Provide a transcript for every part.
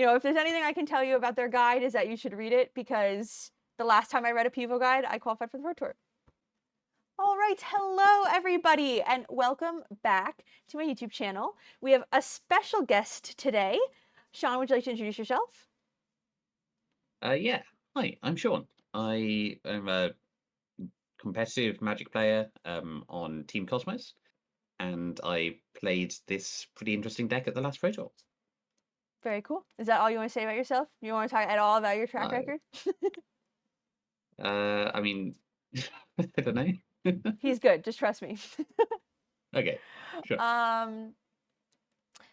if there's anything I can tell you about their guide is that you should read it, because the last time I read a Pivo guide, I qualified for the Pro Tour. All right, hello everybody, and welcome back to my YouTube channel. We have a special guest today. Sean, would you like to introduce yourself? Yeah. Hi, I'm Sean. I am a competitive Magic player on Team Cosmos, and I played this pretty interesting deck at the last Pro Tour. Very cool. Is that all you want to say about yourself? You want to talk at all about your track Uh, record? I mean, I don't know. He's good, just trust me. Okay, sure. um,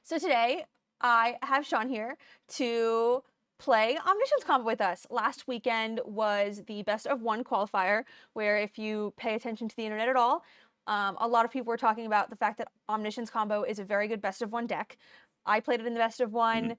so today I have Sean here to play Omniscience Combo with us. Last weekend was the best of one qualifier, where if you pay attention to the internet at all, a lot of people were talking about the fact that Omniscience Combo is a very good best of one deck. I played it in the best of one. Mhm.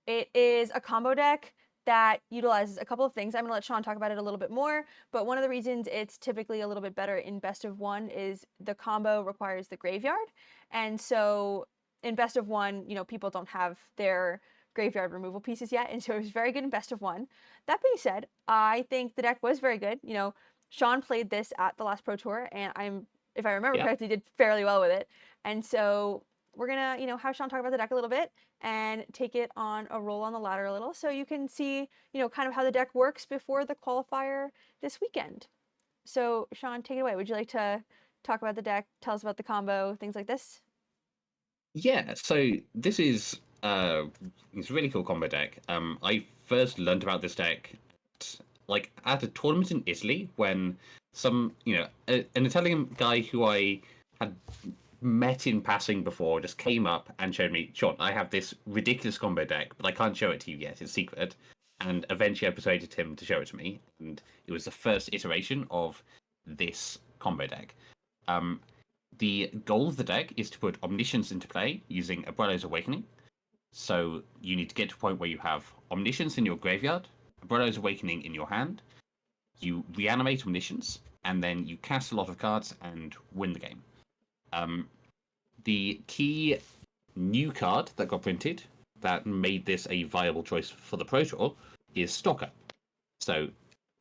It is a combo deck that utilizes a couple of things. I'm going to let Sean talk about it a little bit more, but one of the reasons it's typically a little bit better in best of one is the combo requires the graveyard. And so in best of one, people don't have their graveyard removal pieces yet, and so it was very good in best of one. That being said, I think the deck was very good. Sean played this at the last Pro Tour, and if I remember Yeah. correctly, did fairly well with it. And so we're gonna, have Sean talk about the deck a little bit and take it on a roll on the ladder a little, so you can see, kind of how the deck works before the qualifier this weekend. So Sean, take it away. Would you like to talk about the deck, tell us about the combo, things like this? Yeah. So this is it's a really cool combo deck. I first learned about this deck at a tournament in Italy when an Italian guy who I had met in passing before just came up and showed me, Sean, I have this ridiculous combo deck, but I can't show it to you yet. It's secret. And eventually I persuaded him to show it to me. And it was the first iteration of this combo deck. Um, the goal of the deck is to put Omniscience into play using Abuelo's Awakening. So you need to get to a point where you have Omniscience in your graveyard, Abuelo's Awakening in your hand, you reanimate Omniscience, and then you cast a lot of cards and win the game. The key new card that got printed that made this a viable choice for the Pro Tour is Stock Up. So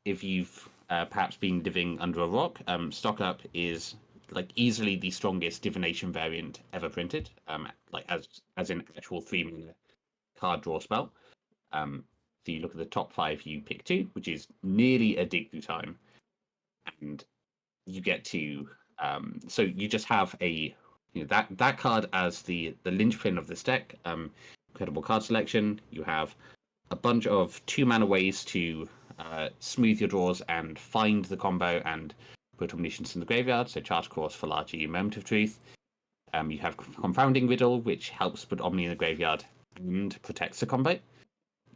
if you've perhaps been living under a rock, Stock Up is easily the strongest divination variant ever printed. As in actual 3-mana card draw spell. So you look at the top 5, you pick 2, which is nearly a dig through time, and you get to so you just have that card as the linchpin of this deck. Incredible card selection. You have a bunch of 2-mana ways to smooth your draws and find the combo and put Omniscience in the graveyard. So Charter Course, Philagi, Moment of Truth. You have Confounding Riddle, which helps put Omni in the graveyard and protects the combo.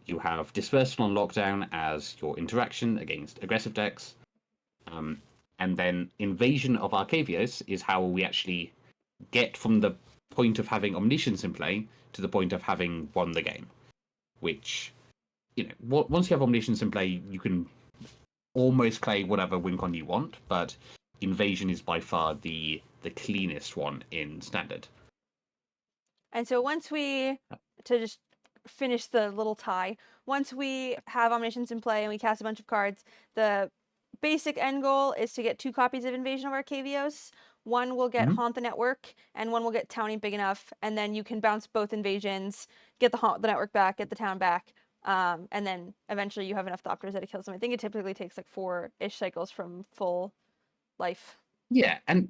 You have Dispersal on Lockdown as your interaction against aggressive decks. And then Invasion of Arcavios is how we actually get from the point of having Omniscience in play to the point of having won the game. Which, once you have Omniscience in play, you can almost play whatever win con you want, but Invasion is by far the cleanest one in Standard. And so to just finish the little tie, once we have Omniscience in play and we cast a bunch of cards, the basic end goal is to get 2 copies of Invasion of Arcavios. One will get Haunt the Network, and one will get Towning Big Enough, and then you can bounce both invasions, get the Network back, get the town back, and then eventually you have enough Thopters that it kills them. I think it typically takes like 4-ish cycles from full life. Yeah, and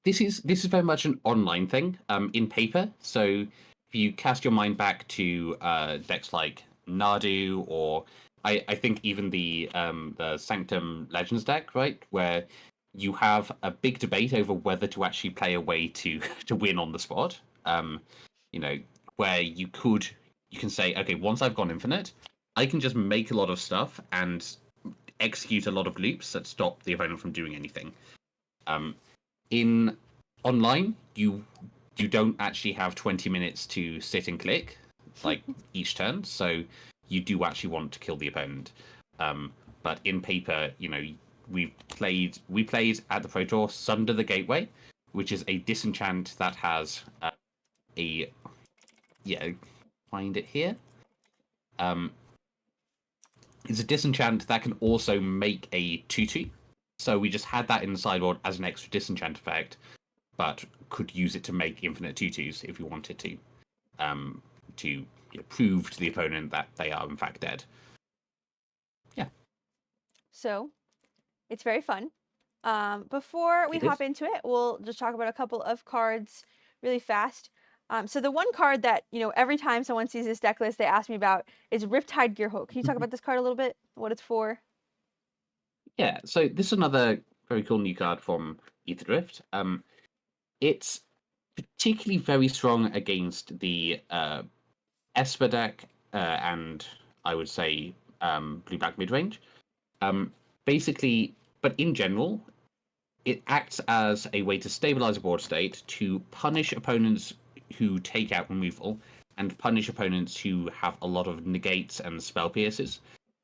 this is very much an online thing. In paper, so if you cast your mind back to decks like Nadu, or I think even the Sanctum Legends deck, right, where you have a big debate over whether to actually play a way to to win on the spot. You know, where you can say, okay, once I've gone infinite, I can just make a lot of stuff and execute a lot of loops that stop the opponent from doing anything. In online, you don't actually have 20 minutes to sit and click each turn, so you do actually want to kill the opponent. But in paper, we played at the Pro Tour Sunder the Gateway, which is a disenchant that has find it here. It's a disenchant that can also make a 2/2. So we just had that in the sideboard as an extra disenchant effect, but could use it to make infinite 2/2s if we wanted to prove to the opponent that they are in fact dead. Yeah. So it's very fun. Before we hop into it, we'll just talk about a couple of cards really fast. So the one card that, every time someone sees this deck list, they ask me about is Riptide Gearhulk. Can you talk about this card a little bit? What it's for? Yeah, so this is another very cool new card from Ether Drift. It's particularly very strong against the Esper deck and I would say blue-black mid-range. Basically, but in general, it acts as a way to stabilize a board state, to punish opponents who take out removal, and punish opponents who have a lot of negates and spell pierces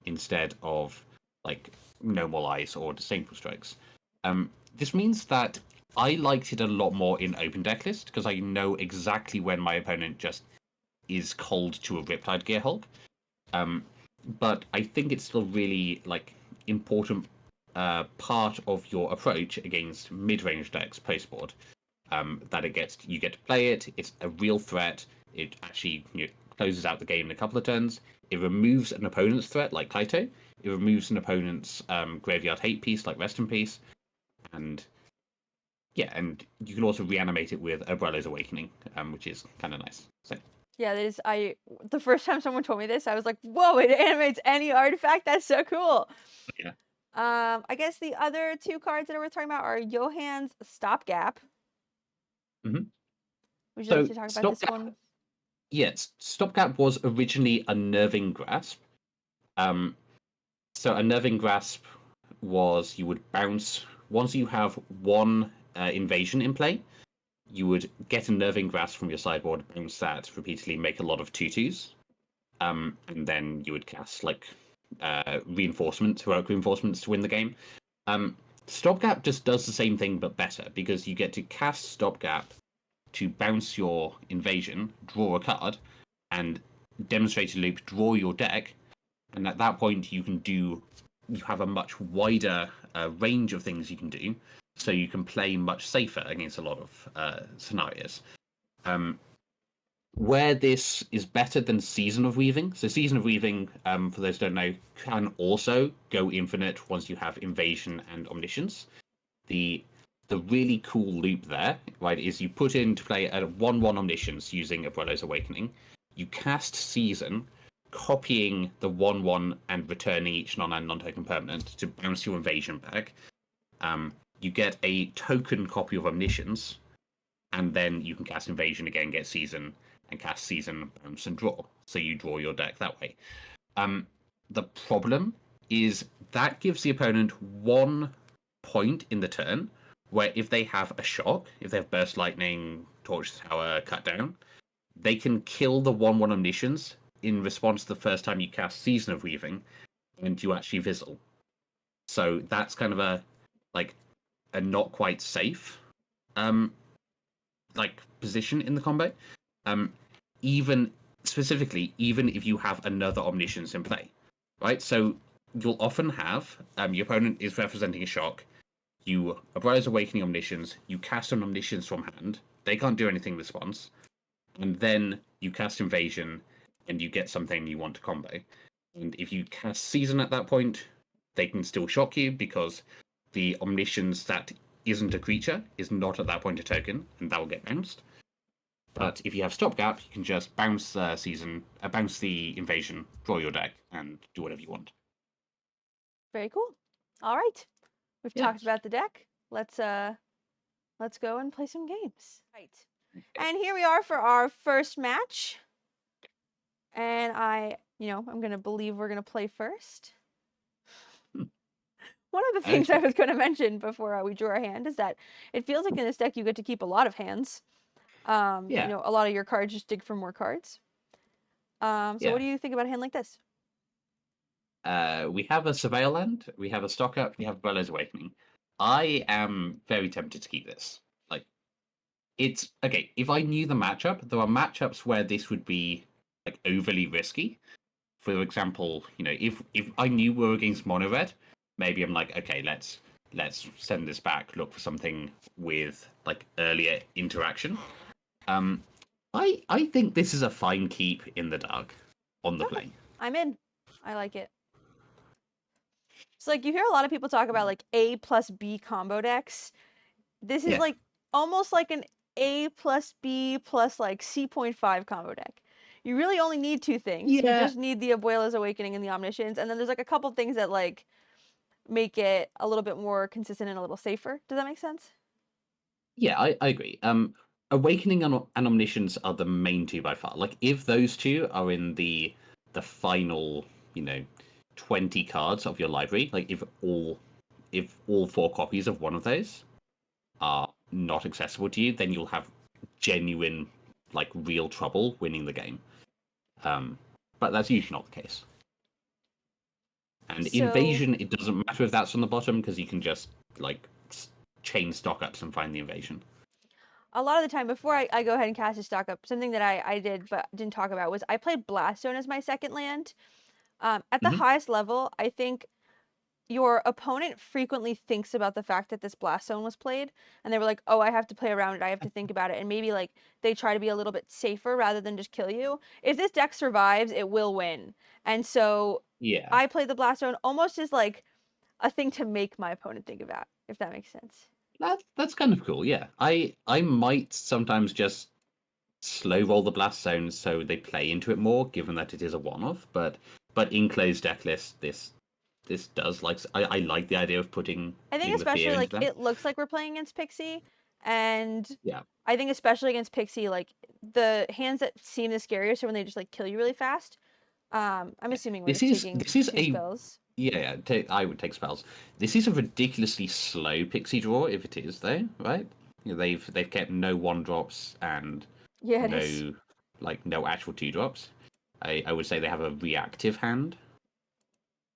instead of like no more lies or disdainful strikes. This means that I liked it a lot more in open deck list because I know exactly when my opponent just is cold to a Riptide Gearhulk. But I think it's still really important part of your approach against mid-range decks post-board. That you get to play it. It's a real threat. It actually closes out the game in a couple of turns. It removes an opponent's threat, like Kaito. It removes an opponent's graveyard hate piece, like Rest in Peace. And yeah, and you can also reanimate it with Abuelo's Awakening, which is kind of nice. So. Yeah, the first time someone told me this, I was like, whoa, it animates any artifact? That's so cool. Yeah. I guess the other two cards that we're talking about are Johan's Stopgap. Mm-hmm. Would you like to talk about this one? Yes, Stopgap was originally a Nerving Grasp. So a Nerving Grasp was you would bounce once you have one invasion in play, you would get a Nerving Grasp from your sideboard, bounce that repeatedly, make a lot of 2/2s, and then you would cast heroic reinforcements to win the game. Stopgap just does the same thing but better because you get to cast Stopgap to bounce your invasion, draw a card, and demonstrate a loop, draw your deck, and at that point you have a much wider range of things you can do, so you can play much safer against a lot of scenarios. Where this is better than Season of Weaving, so Season of Weaving, for those who don't know, can also go infinite once you have Invasion and Omniscience. The really cool loop there, right, is you put into play a 1/1 Omniscience using Abuelo's Awakening, you cast Season, copying the 1/1 and returning each non-land non-token permanent to bounce your invasion back. You get a token copy of Omniscience, and then you can cast Invasion again, get Season, and cast Season, bounce, and draw. So you draw your deck that way. The problem is that gives the opponent 1 point in the turn where if they have a shock, if they have Burst Lightning, Torch Tower, Cut Down, they can kill the 1/1 Omniscience in response to the first time you cast Season of Weaving, and you actually Vizzle. So that's kind of a not quite safe position in the combo. Even if you have another Omniscience in play, right? So you'll often have your opponent is representing a shock. You Abuelo's Awakening Omniscience, you cast an Omniscience from hand. They can't do anything in response. And then you cast Invasion, and you get something you want to combo. And if you cast Season at that point, they can still shock you because the Omniscience that isn't a creature is not at that point a token, and that will get bounced. But if you have Stopgap, you can just bounce bounce the Invasion, draw your deck, and do whatever you want. Very cool. All right, we've talked about the deck. Let's go and play some games. Right, and here we are for our first match. And I'm gonna believe we're gonna play first. One of the things I was going to mention before we drew our hand is that it feels like in this deck you get to keep a lot of hands. A lot of your cards just dig for more cards. So what do you think about a hand like this? We have a Surveil land, we have a Stock Up, we have Abuelo's Awakening. I am very tempted to keep this. It's okay. If I knew the matchup, there are matchups where this would be overly risky. for example, if I knew we were against mono red, maybe I'm like, okay, let's send this back, look for something with like earlier interaction. I think this is a fine keep in the dark on the play. I'm in. I like it. So like you hear a lot of people talk about like A plus B combo decks. This is like almost like an A plus B plus like C.5 combo deck. You really only need two things. You Yeah. just need the Abuela's Awakening and the Omniscience, and then there's like a couple things that like make it a little bit more consistent and a little safer. Does that make sense? Yeah, I agree. Awakening and Omniscience are the main two by far. Like, if those two are in the final, 20 cards of your library, like if all 4 copies of one of those are not accessible to you, then you'll have genuine, like, real trouble winning the game. But that's usually not the case. And So Invasion, it doesn't matter if that's on the bottom because you can just like chain stock ups and find the invasion. a lot of the time before I go ahead and cast a stock up, something that I did but didn't talk about was I played Blaststone as my second land. At the Mhm. highest level, I think your opponent frequently thinks about the fact that this Blaststone was played, and they were like, oh, I have to play around it, I have to think about it, and maybe like they try to be a little bit safer rather than just kill you. If this deck survives, it will win. And so Yeah, I play the Blaststone almost as like a thing to make my opponent think about, if that makes sense. that's kind of cool. Yeah, I might sometimes just slow roll the blast zones so they play into it more, given that it is a one-off. But in closed deck list, this does like I like the idea of putting I think the fear especially into like them. it looks like we're playing against Pixie, and Yeah, I think especially against Pixie, like the hands that seem the scariest are when they just like kill you really fast. I'm assuming we're this just is taking this is 2 a spells. yeah. I would take spells. This is a ridiculously slow pixie draw if it is though, right? They've kept no 1-drops and Yeah, it is. no no actual 2-drops. I would say they have a reactive hand,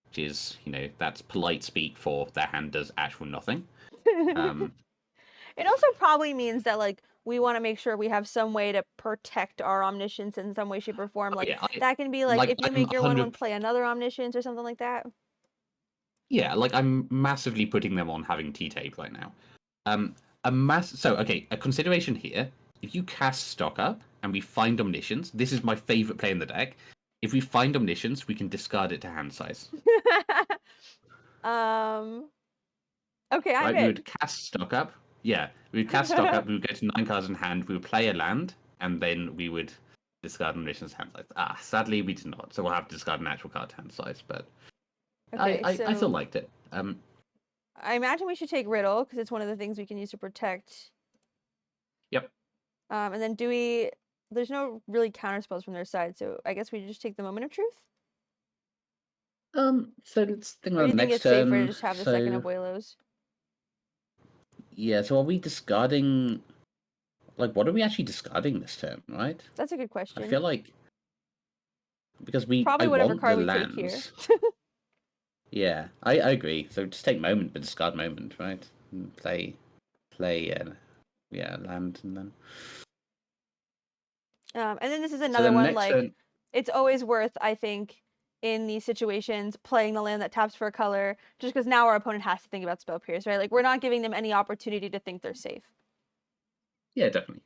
which is that's polite speak for their hand does actual nothing. Um, It also probably means that like we want to make sure we have some way to protect our omniscience in some way, shape, or form. oh Like yeah, that can be like if you I'm make your 1/1 100. play another omniscience or something like that. Yeah, like I'm massively putting them on having T-tape right now. Um, so okay, a consideration here. If you cast stock up and we find Omniscience, this is my favorite play in the deck. If we find Omniscience, we can discard it to hand size. um. Okay, I'm Right? We in. would cast stock up. Yeah, we would cast stock up. We would go to 9 cards in hand. We would play a land, and then we would discard Omniscience hand size. Sadly, we did not. So we'll have to discard an actual card to hand size. But Okay, I still so liked it. I imagine we should take Riddle because it's one of the things we can use to protect. Yep. And then do we? There's no really counter spells from their side, so I guess we just take the Moment of Truth. So let's think Or do about you think next it's safer to turn. just have the second So Abuelos? yeah, so are we discarding? Like, what are we actually discarding this turn? Right? That's a good I question. feel like because I Probably whatever want card the we take here. lands. Yeah, I agree. So just take moment, but discard moment, right? And play, yeah, land, and then. And then this is So another then one next like turn, it's always worth, I think, in these situations, playing the land that taps for a color, just because now our opponent has to think about spell pierce, right? Like we're not giving them any opportunity to think they're safe. yeah, definitely.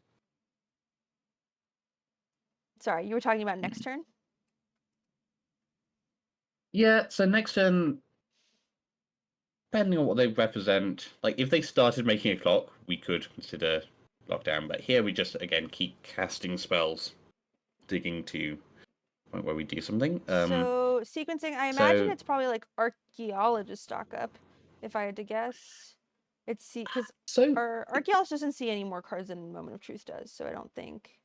Sorry, you were talking about next Mm. turn? Yeah, so next turn, depending on what they represent, like if they started making a clock, we could consider lockdown. But here we just again keep casting spells, digging to point where we do something. So sequencing, I imagine So it's probably like archaeologist stock up, if I had to guess. It's see because so our archaeologist doesn't see any more cards than Moment of Truth does, so I don't think.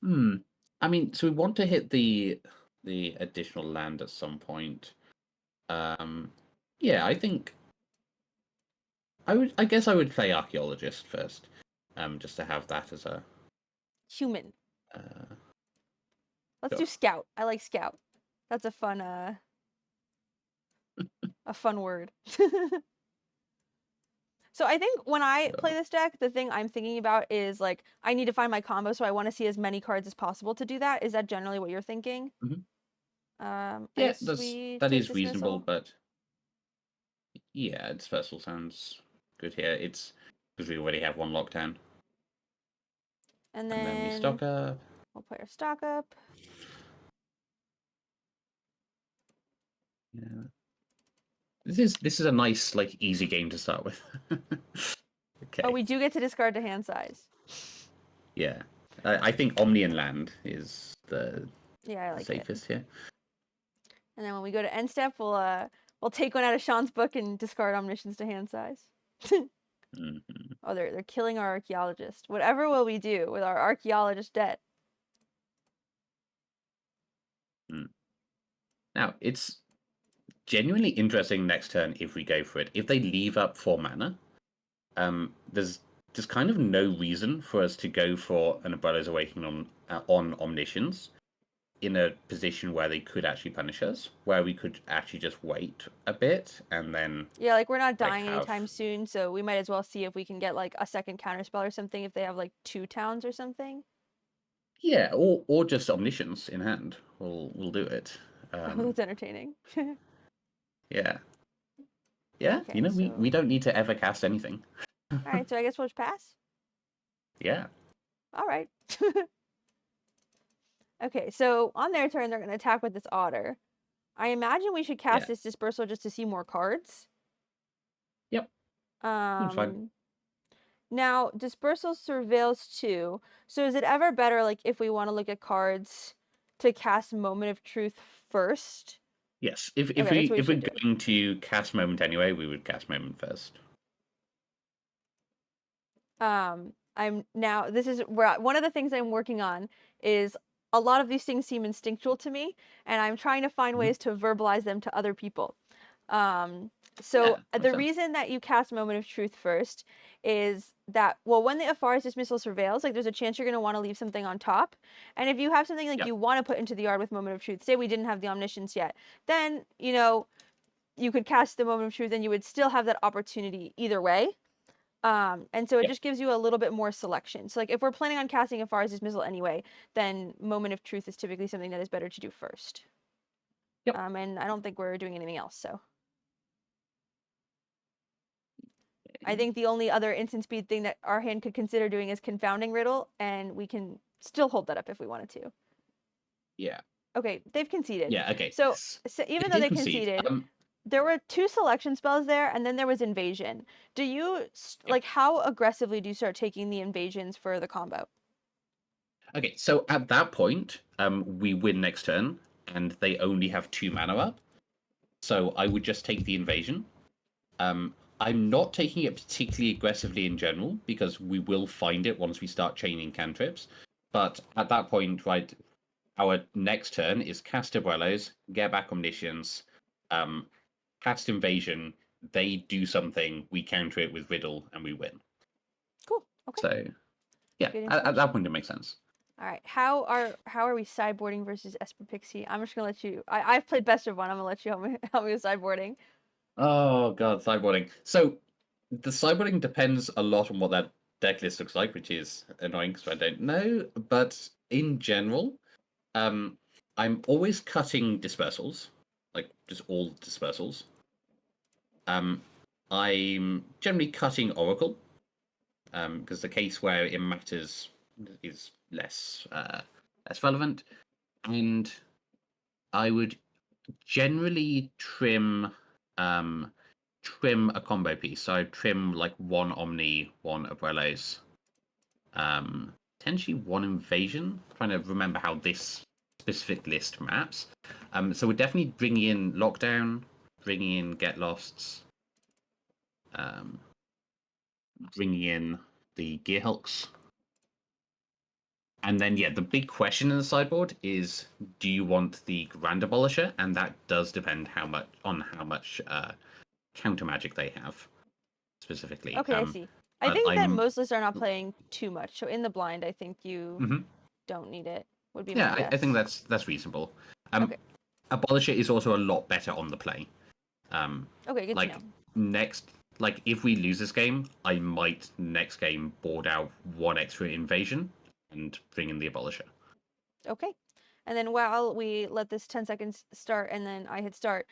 hmm. I mean, so we want to hit the additional land at some point. Yeah, I think I guess I would play archaeologist first, just to have that as a. Human. Uh, Let's sure. do scout. I like scout. That's a fun word. So I think when I play Sure. this deck, the thing I'm thinking about is like I need to find my combo, so I want to see as many cards as possible to do that. Is that generally what you're thinking? Mhm. I Yeah, guess we that take is reasonable, dismissal. but yeah, dispersal sounds good here. It's because we already have one lockdown, And and then we then stock up. we'll play our stock up. Yeah, this is a nice like easy game to start with. Okay. Oh, we do get to discard to hand size. Yeah, I think Omni and Land is the Yeah, I like it. safest here. And then when we go to end step, we'll take one out of Sean's book and discard Omniscience to hand size. Mhm. Oh, they're killing our archaeologist. Whatever will we do with our archaeologist dead? Now it's genuinely interesting next turn if we go for it. If they leave up 4 mana, there's just kind of no reason for us to go for an Umbrella's Awakening on Omniscience in a position where they could actually punish us, where we could actually just wait a bit and then Yeah, like we're not like dying anytime soon, so we might as well see if we can get like a second counterspell or something if they have like 2 towns or something. yeah, or just Omniscience in hand. We'll do it. Oh, that's entertaining. Yeah. Yeah, Okay, we so don't need to ever cast anything. all right, so I guess we'll just pass. Yeah. All right. Okay, so on their turn, they're going to attack with this otter. I imagine we should cast Yeah. this dispersal just to see more cards. Yep. Seems fine. Now dispersal surveils too. So is it ever better, like if we want to look at cards, to cast Moment of Truth first? Yes. If Okay, that's what we if we're should do. going to cast Moment anyway, we would cast Moment first. I'm now, this is where one of the things I'm working on is a lot of these things seem instinctual to me, and I'm trying to find Mhm. ways to verbalize them to other people. Yeah, makes The sense. reason that you cast Moment of Truth first is that, well, when the Afari's Dismissal surveils, like there's a chance you're going to want to leave something on top. And if you have something like Yep. you want to put into the yard with Moment of Truth, say we didn't have the Omniscience yet, then, you could cast the Moment of Truth and you would still have that opportunity either way. And so it Yep. just gives you a little bit more selection. So like if we're planning on casting Afari's Dismissal anyway, then Moment of Truth is typically something that is better to do first. Yep. And I don't think we're doing anything else, so. I think the only other instant speed thing that our hand could consider doing is Confounding Riddle, and we can still hold that up if we wanted to. Yeah. Okay, they've conceded. Yeah. Okay. So They even though did they concede. conceded, there were 2 selection spells there, and then there was Invasion. Do you, Yep. like, how aggressively do you start taking the invasions for the combo? Okay. So at that point, we win next turn, and they only have 2 mana up. So I would just take the invasion. I'm not taking it particularly aggressively in general because we will find it once we start chaining cantrips. But at that point, right, our next turn is cast Abuelos, get back Omniscience, cast Invasion. They do something, we counter it with Riddle, and we win. Cool. Okay. So, yeah, Good at that information. point, it makes sense. All right. How are we sideboarding versus Esper Pixie? I'm just gonna let you. I've played best of one. I'm gonna let you help me with sideboarding. Oh god, sideboarding. So the sideboarding depends a lot on what that deck list looks like, which is annoying because I don't know. But in general, I'm always cutting dispersals, like just all dispersals. I'm generally cutting Oracle, because the case where it matters is less relevant, and I would generally trim a combo piece. So I'd trim like 1 Omni, 1 Abuelos, potentially 1 Invasion. I'm trying to remember how this specific list maps. So we're definitely bringing in Lockdown, bringing in Get Losts, bringing in the Gear Hulks. And then, yeah, the big question in the sideboard is: do you want the Grand Abolisher? And that does depend how much counter magic they have specifically. Okay, I see. I think that I'm most lists are not playing too much. So in the blind, I think you Mhm. don't need it. Would be my Yeah, I think guess. that's reasonable. Okay. Abolisher is also a lot better on the play. Um, Okay, good to like know. next, like if we lose this game, I might next game board out 1 extra invasion and bring in the Abolisher. Okay. And then while we let this 10 seconds start and then I hit start,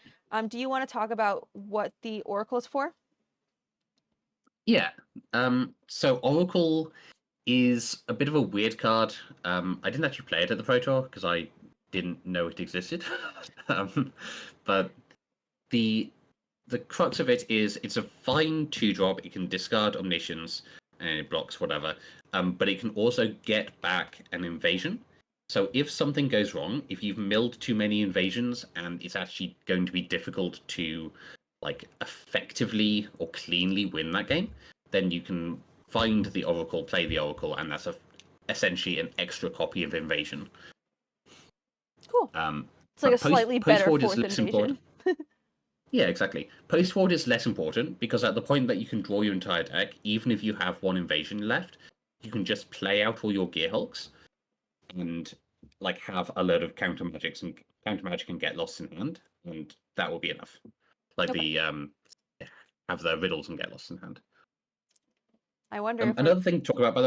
do you want to talk about what the Oracle is for? Yeah. So Oracle is a bit of a weird card. I didn't actually play it at the Pro Tour because I didn't know it existed. But the crux of it is it's a fine 2-drop. It can discard Omniscience and it blocks whatever. But it can also get back an invasion. So if something goes wrong, if you've milled too many invasions and it's actually going to be difficult to like effectively or cleanly win that game, then you can find the Oracle, play the Oracle, and that's essentially an extra copy of Invasion. Cool. It's like a slightly better fourth invasion. Yeah, exactly. Post forward is less important because at the point that you can draw your entire deck, even if you have one invasion left, you can just play out all your Gear Hulks and like have a load of counter magic and get lost in hand, and that will be enough. Like Okay. have the riddles and get lost in hand. I wonder if Another thing to talk about, by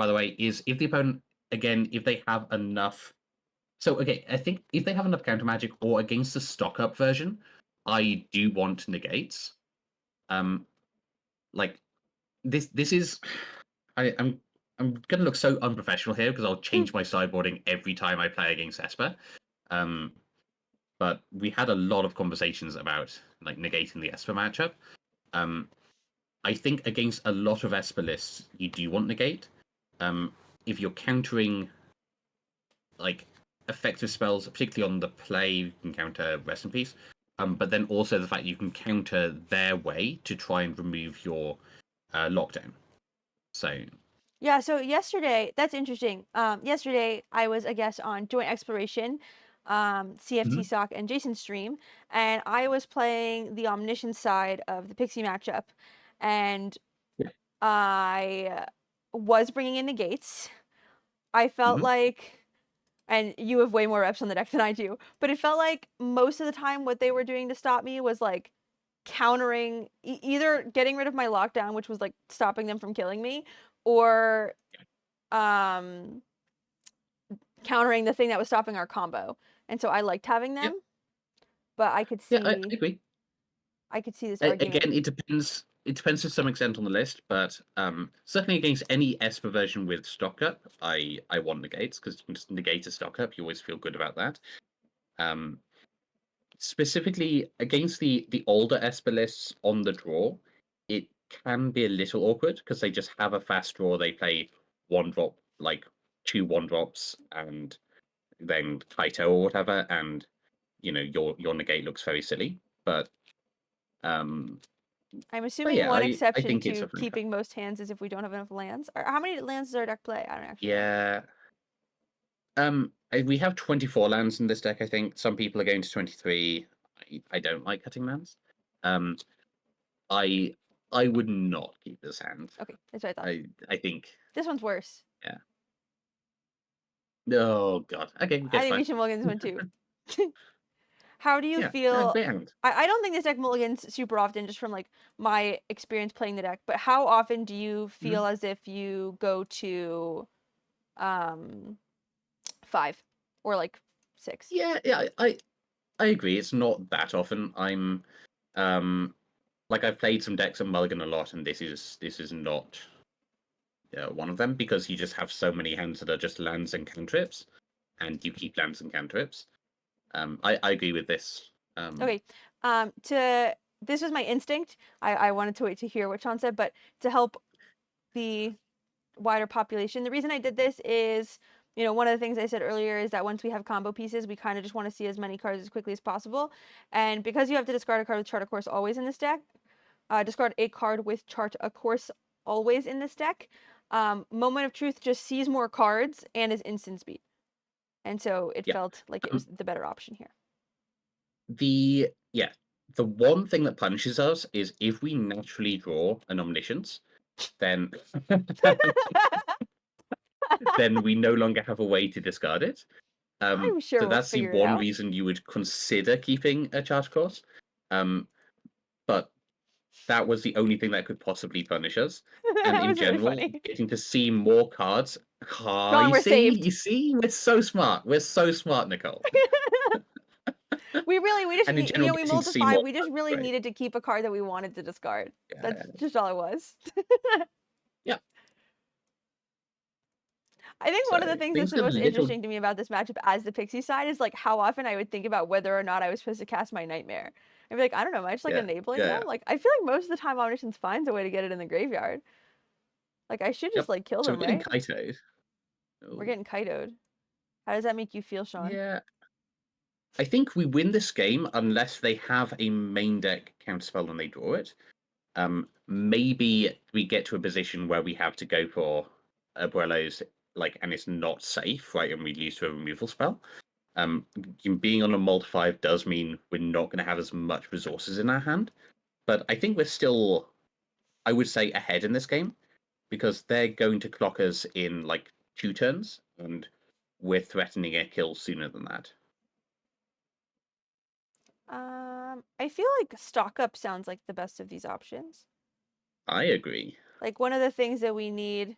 the way, is if the opponent, again, if they have enough. So, okay, I think if they have enough counter magic or against the stock up version, I do want negates. Like this is, I'm gonna look so unprofessional here because I'll change my sideboarding every time I play against Esper. But we had a lot of conversations about like negating the Esper matchup. I think against a lot of Esper lists, you do want negate. If you're countering like effective spells, particularly on the play, you can counter Rest in Peace. But then also the fact you can counter their way to try and remove your lockdown. So yeah, so yesterday, that's interesting. Yesterday I was a guest on Joint Exploration, CFT Sock and Jason's stream, and I was playing the Omniscience side of the Pixie matchup, and yeah. I was bringing in negates. I felt like, and you have way more reps on the deck than I do, but it felt like most of the time what they were doing to stop me was like countering, either getting rid of my lockdown, which was like stopping them from killing me, or um countering the thing that was stopping our combo. And so I liked having Yeah, them, but I could yeah, I see agree. this argument. Again, it depends. It depends to some extent on the list, but certainly against any Esper version with stock up, I want negates because you can just negate a stock up. You always feel good about that. Specifically against the older Esper lists on the draw, it can be a little awkward because they just have a fast draw. They play 1-drop, like 2 1-drops, and then Kaito or whatever, and your negate looks very silly. But I'm but assuming yeah, one I exception think it's to a fun card. keeping most hands is if we don't have enough lands. Or how many lands does our deck play? I don't actually know. Yeah. We have 24 lands in this deck. I think some people are going to 23. I don't like cutting lands. Um, I I would not keep this hand. Okay, that's what I thought. I think This one's worse. yeah. Oh god. Okay, I okay, think we fine. should mulligan this one too. How do you Yeah, feel? great hand. I don't think this deck mulligans super often, just from like my experience playing the deck. But how often do you feel as if you go to um 5 or like 6? Yeah, yeah, I agree. It's not that often. I'm like I've played some decks at Mulligan a lot, and this is not one of them because you just have so many hands that are just lands and cantrips, and you keep lands and cantrips. I agree with this. Okay. To this was my instinct. I wanted to wait to hear what Sean said, but to help the wider population, the reason I did this is, one of the things I said earlier is that once we have combo pieces, we kind of just want to see as many cards as quickly as possible. And because you have to discard a card with Chart a Course always in this deck, discard a card with Chart a Course always in this deck. Moment of Truth just sees more cards and is instant speed. And so it Yeah. felt like it was the better option here. The one thing that punishes us is if we naturally draw an Omniscience, then then we no longer have a way to discard it. I'm sure So we'll that's the figure it one out. reason you would consider keeping a charge course. But that was the only thing that could possibly punish us. And That in was really general, funny. getting to see more cards. Ah, Sean, you we're see, saved. you see, we're so smart. We're so smart, Nicole. We just And in general, we getting to mulled to see 5. more We just cards is really great. needed to keep a card that we wanted to discard. That's Yeah, just all it was. yeah. I think So one of the things that's things the are most little. interesting to me about this matchup as the Pixie side is like how often I would think about whether or not I was supposed to cast my Nightmare. I'd be like, I don't know, am I just like Yeah, enabling yeah, them? Like I feel like most of the time Omniscience finds a way to get it in the graveyard. Like I should just yep. like kill So them, we're getting right? kitoed. We're Oh, getting kitoed. How does that make you feel, Sean? yeah. I think we win this game unless they have a main deck counterspell and they draw it. Maybe we get to a position where we have to go for Abuelo's, like, and it's not safe, right? And we lose to a removal spell. Being on a multi 5 does mean we're not going to have as much resources in our hand. But I think we're still, I would say, ahead in this game because they're going to clock us in like 2 turns, and we're threatening a kill sooner than that. I feel like stock up sounds like the best of these options. I agree. Like one of the things that we need.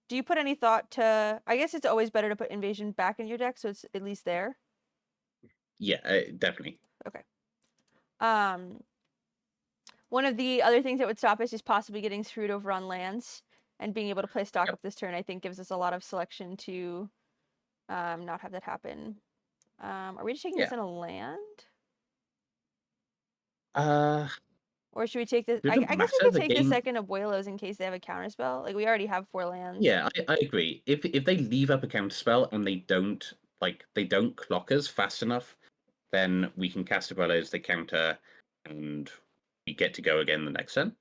Do you put any thought to? I guess it's always better to put invasion back in your deck, so it's at least there. Yeah, definitely. Okay. Um, One of the other things that would stop us is possibly getting screwed over on lands, and being able to play stock Yep. up this turn. I think gives us a lot of selection to not have that happen. Are we just taking this Yeah. in a land? Uh, Or should we take this? Shouldn't I guess we matter. could The take the game. second Abuelos in case they have a counterspell. Like we already have 4 lands. Yeah, I agree. If they leave up a counter spell and they don't clock us fast enough, then we can cast Abuelos, they counter, and we get to go again the next turn.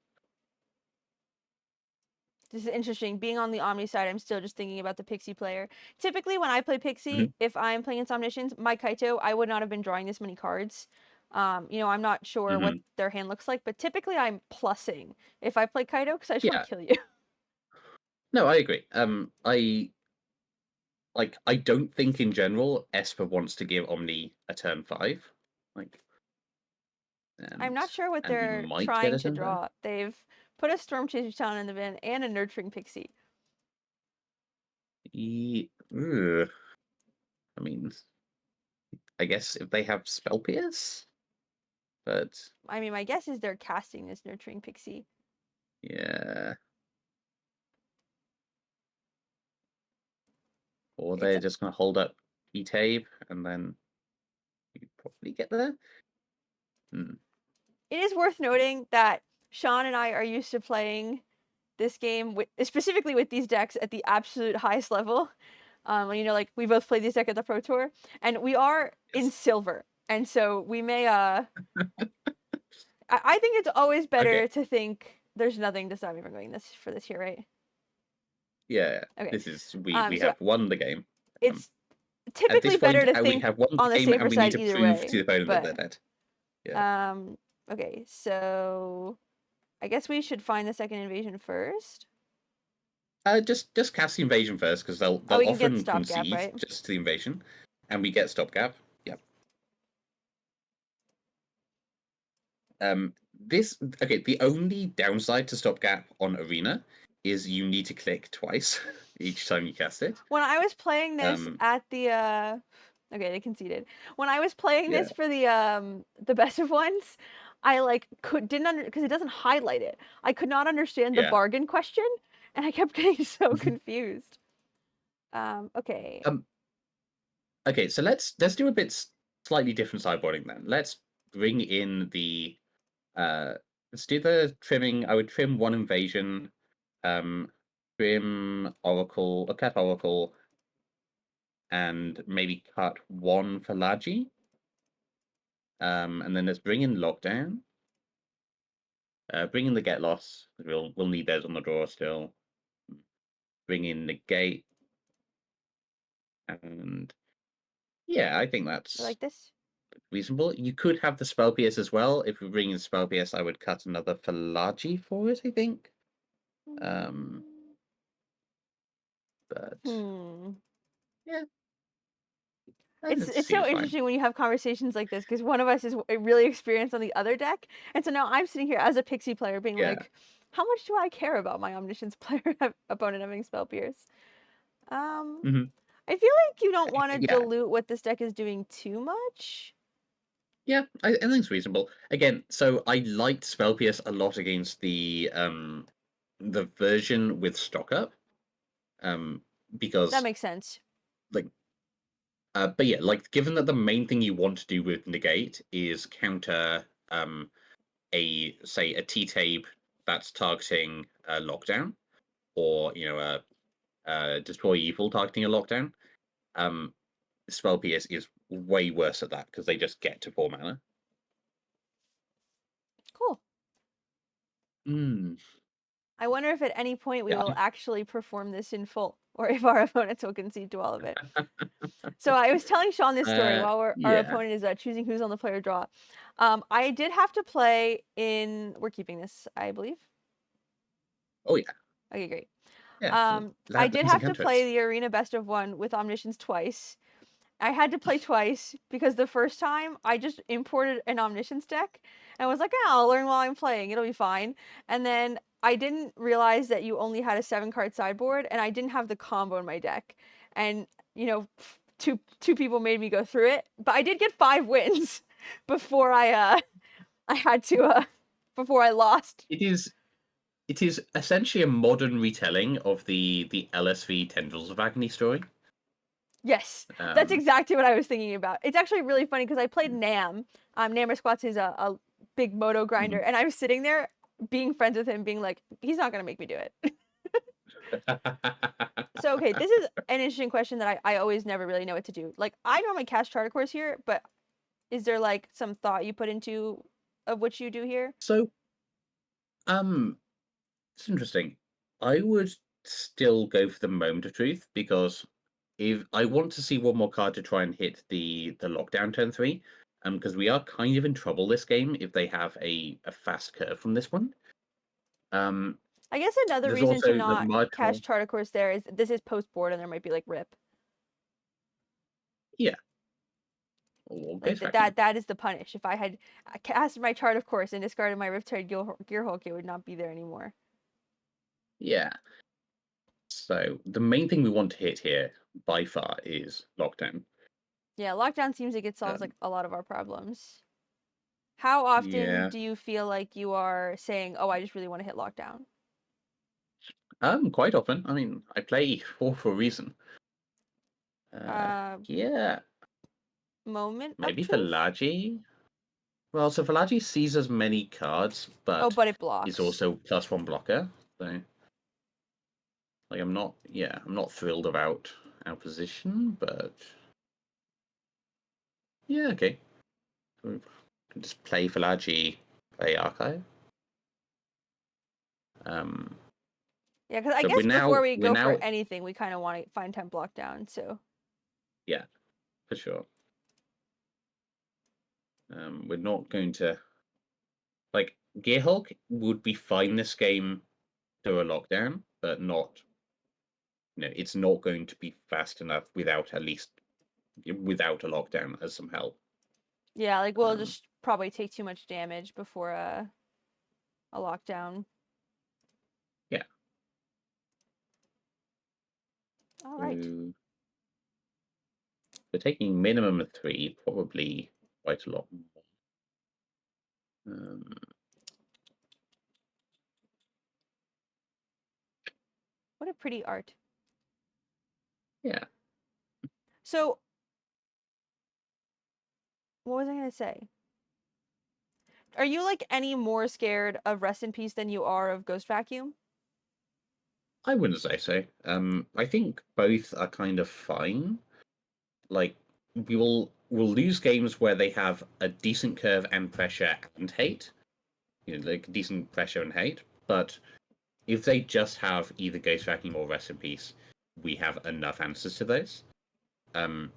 This is interesting. Being on the Omni side, I'm still just thinking about the Pixie player. Typically, when I play Pixie, Mhm. if I'm playing against Omniscience, my Kaito, I would not have been drawing this many cards. I'm not sure what Mhm. their hand looks like, but typically I'm plussing if I play Kaito because I just want Yeah. to kill you. No, I agree. I don't think in general Esper wants to give Omni a turn 5. Like, I'm and not sure what we they're might get trying a to turn 5. draw. They've put a Storm Chaser Talon in the bin and a Nurturing Pixie. Ugh. I mean, I guess if they have Spell Pierce, but I mean, my guess is they're casting this Nurturing Pixie. yeah. Or It's they're just going to hold up E-Tape and then you probably get there. Hmm. It is worth noting that Sean and I are used to playing this game with specifically with these decks at the absolute highest level. Like we both played this deck at the Pro Tour, and we are in Yes. silver, and so we may. I think it's always Okay. better to think there's nothing to stop me from going this for this here, right? Yeah. Okay. This is we So have won the game. Um, it's at this typically better point, to we think have won on the the game safer and we need side to either prove to way, the opponent that they're but dead. Yeah. um. Okay, so I guess we should find the second invasion first. Just cast the invasion first because they'll Oh, they'll we can get often stopgap, concede right? just to the invasion, and we get stopgap. Yep. This okay. The only downside to stopgap on Arena is you need to click twice each time you cast it. When I was playing this Um, at the okay, they conceded. When I was playing yeah, this for the best of ones, I like didn't under because it doesn't highlight it. I could not understand the yeah. bargain question, and I kept getting so confused. Okay. Um, okay, so let's do a bit slightly different sideboarding then. Let's bring in the let's do the trimming. I would trim one invasion, um, trim Oracle, a cut Oracle, and maybe cut one for Lagi. And then let's bring in Lockdown. Bring in the Get Loss. We'll need those on the draw still. Bring in Negate, and yeah, I think You that's like this? reasonable. You could have the Spell Pierce as well. If we bring in Spell Pierce, I would cut another Falaji for it, I think. Um, but Hmm. yeah, It's It it's so seems fine. interesting when you have conversations like this because one of us is really experienced on the other deck, and so now I'm sitting here as a Pixie player being Yeah. like, how much do I care about my Omniscience player opponent having Spell Pierce? Um, Hmm. I feel like you don't want to Yeah. dilute what this deck is doing too much. Yeah, I think it's reasonable. Again, so I liked Spell Pierce a lot against the version with stock up. That Because makes sense. like but yeah, like given that the main thing you want to do with negate is counter a say a T-tape that's targeting a lockdown, or a destroy evil targeting a lockdown. um Spell PS is way worse at that because they just get to 4 mana. Cool. Mm, I wonder if at any point we yeah. will actually perform this in full, or if our opponents will concede to all of it. So I was telling Sean this story while our Yeah. opponent is choosing who's on the player draw. I did have to play in. We're keeping this, I believe. Oh yeah. Okay, great. Yeah. I did Lands and have to play cantrips. the Arena Best of One with Omniscience twice. I had to play twice because the first time I just imported an Omniscience deck and was like, "Yeah, I'll learn while I'm playing. It'll be fine." And then I didn't realize that you only had a 7-card sideboard, and I didn't have the combo in my deck. And you know, two people made me go through it, but I did get 5 wins before I had to before I lost. It is essentially a modern retelling of the LSV Tendrils of Agony story. Yes, that's Um, exactly what I was thinking about. It's actually really funny because I played Nam. Namor Squats is a big moto grinder, mhm. and I was sitting there being friends with him, being like, he's not gonna make me do it. So okay, this is an interesting question that I always never really know what to do. Like I normally cast Charter Course here, but is there like some thought you put into of what you do here? So, um, it's interesting. I would still go for the moment of truth because if I want to see one more card to try and hit the lockdown turn 3, because we are kind of in trouble this game if they have a fast curve from this one. Um, I guess another there's reason to also the not Mud. cast Charter Course there is this is post board and there might be like rip. Yeah, or Like Ghost Vacuum. that is the punish. If I had cast my Chart of Course and discarded my Riptide Gearhulk, it would not be there anymore. Yeah. So the main thing we want to hit here by far is lockdown. Yeah, lockdown seems like it solves like Um, a lot of our problems. How often yeah. do you feel like you are saying, "Oh, I just really want to hit lockdown"? Quite often. I mean, I play four for a reason. Uh, Yeah. Moment of Maybe truth. Valaji. Well, so Valaji sees as many cards, Oh, but but it is blocks. also +1 blocker. So, like, I'm not thrilled about our position, but yeah, okay. We can just play Valaji, play Archive. Um, Yeah, because I so guess before we we're go for now, anything, we kind of want to find 10 block down. So yeah, for sure. We're not going to like Gearhulk would be fine this game through a lockdown, but not. It's not going to be fast enough without without a lockdown as some help. yeah, like we'll Um, just probably take too much damage before a lockdown. yeah. All right. So we're taking minimum of 3, probably quite a lot more. Um, What a pretty art. yeah. So what was I gonna say? Are you like any more scared of Rest in Peace than you are of Ghost Vacuum? I wouldn't say so. I think both are kind of fine. Like we'll lose games where they have a decent curve and pressure and hate. Like decent pressure and hate. But if they just have either Ghost Vacuum or Rest in Peace, we have enough answers to those. Um,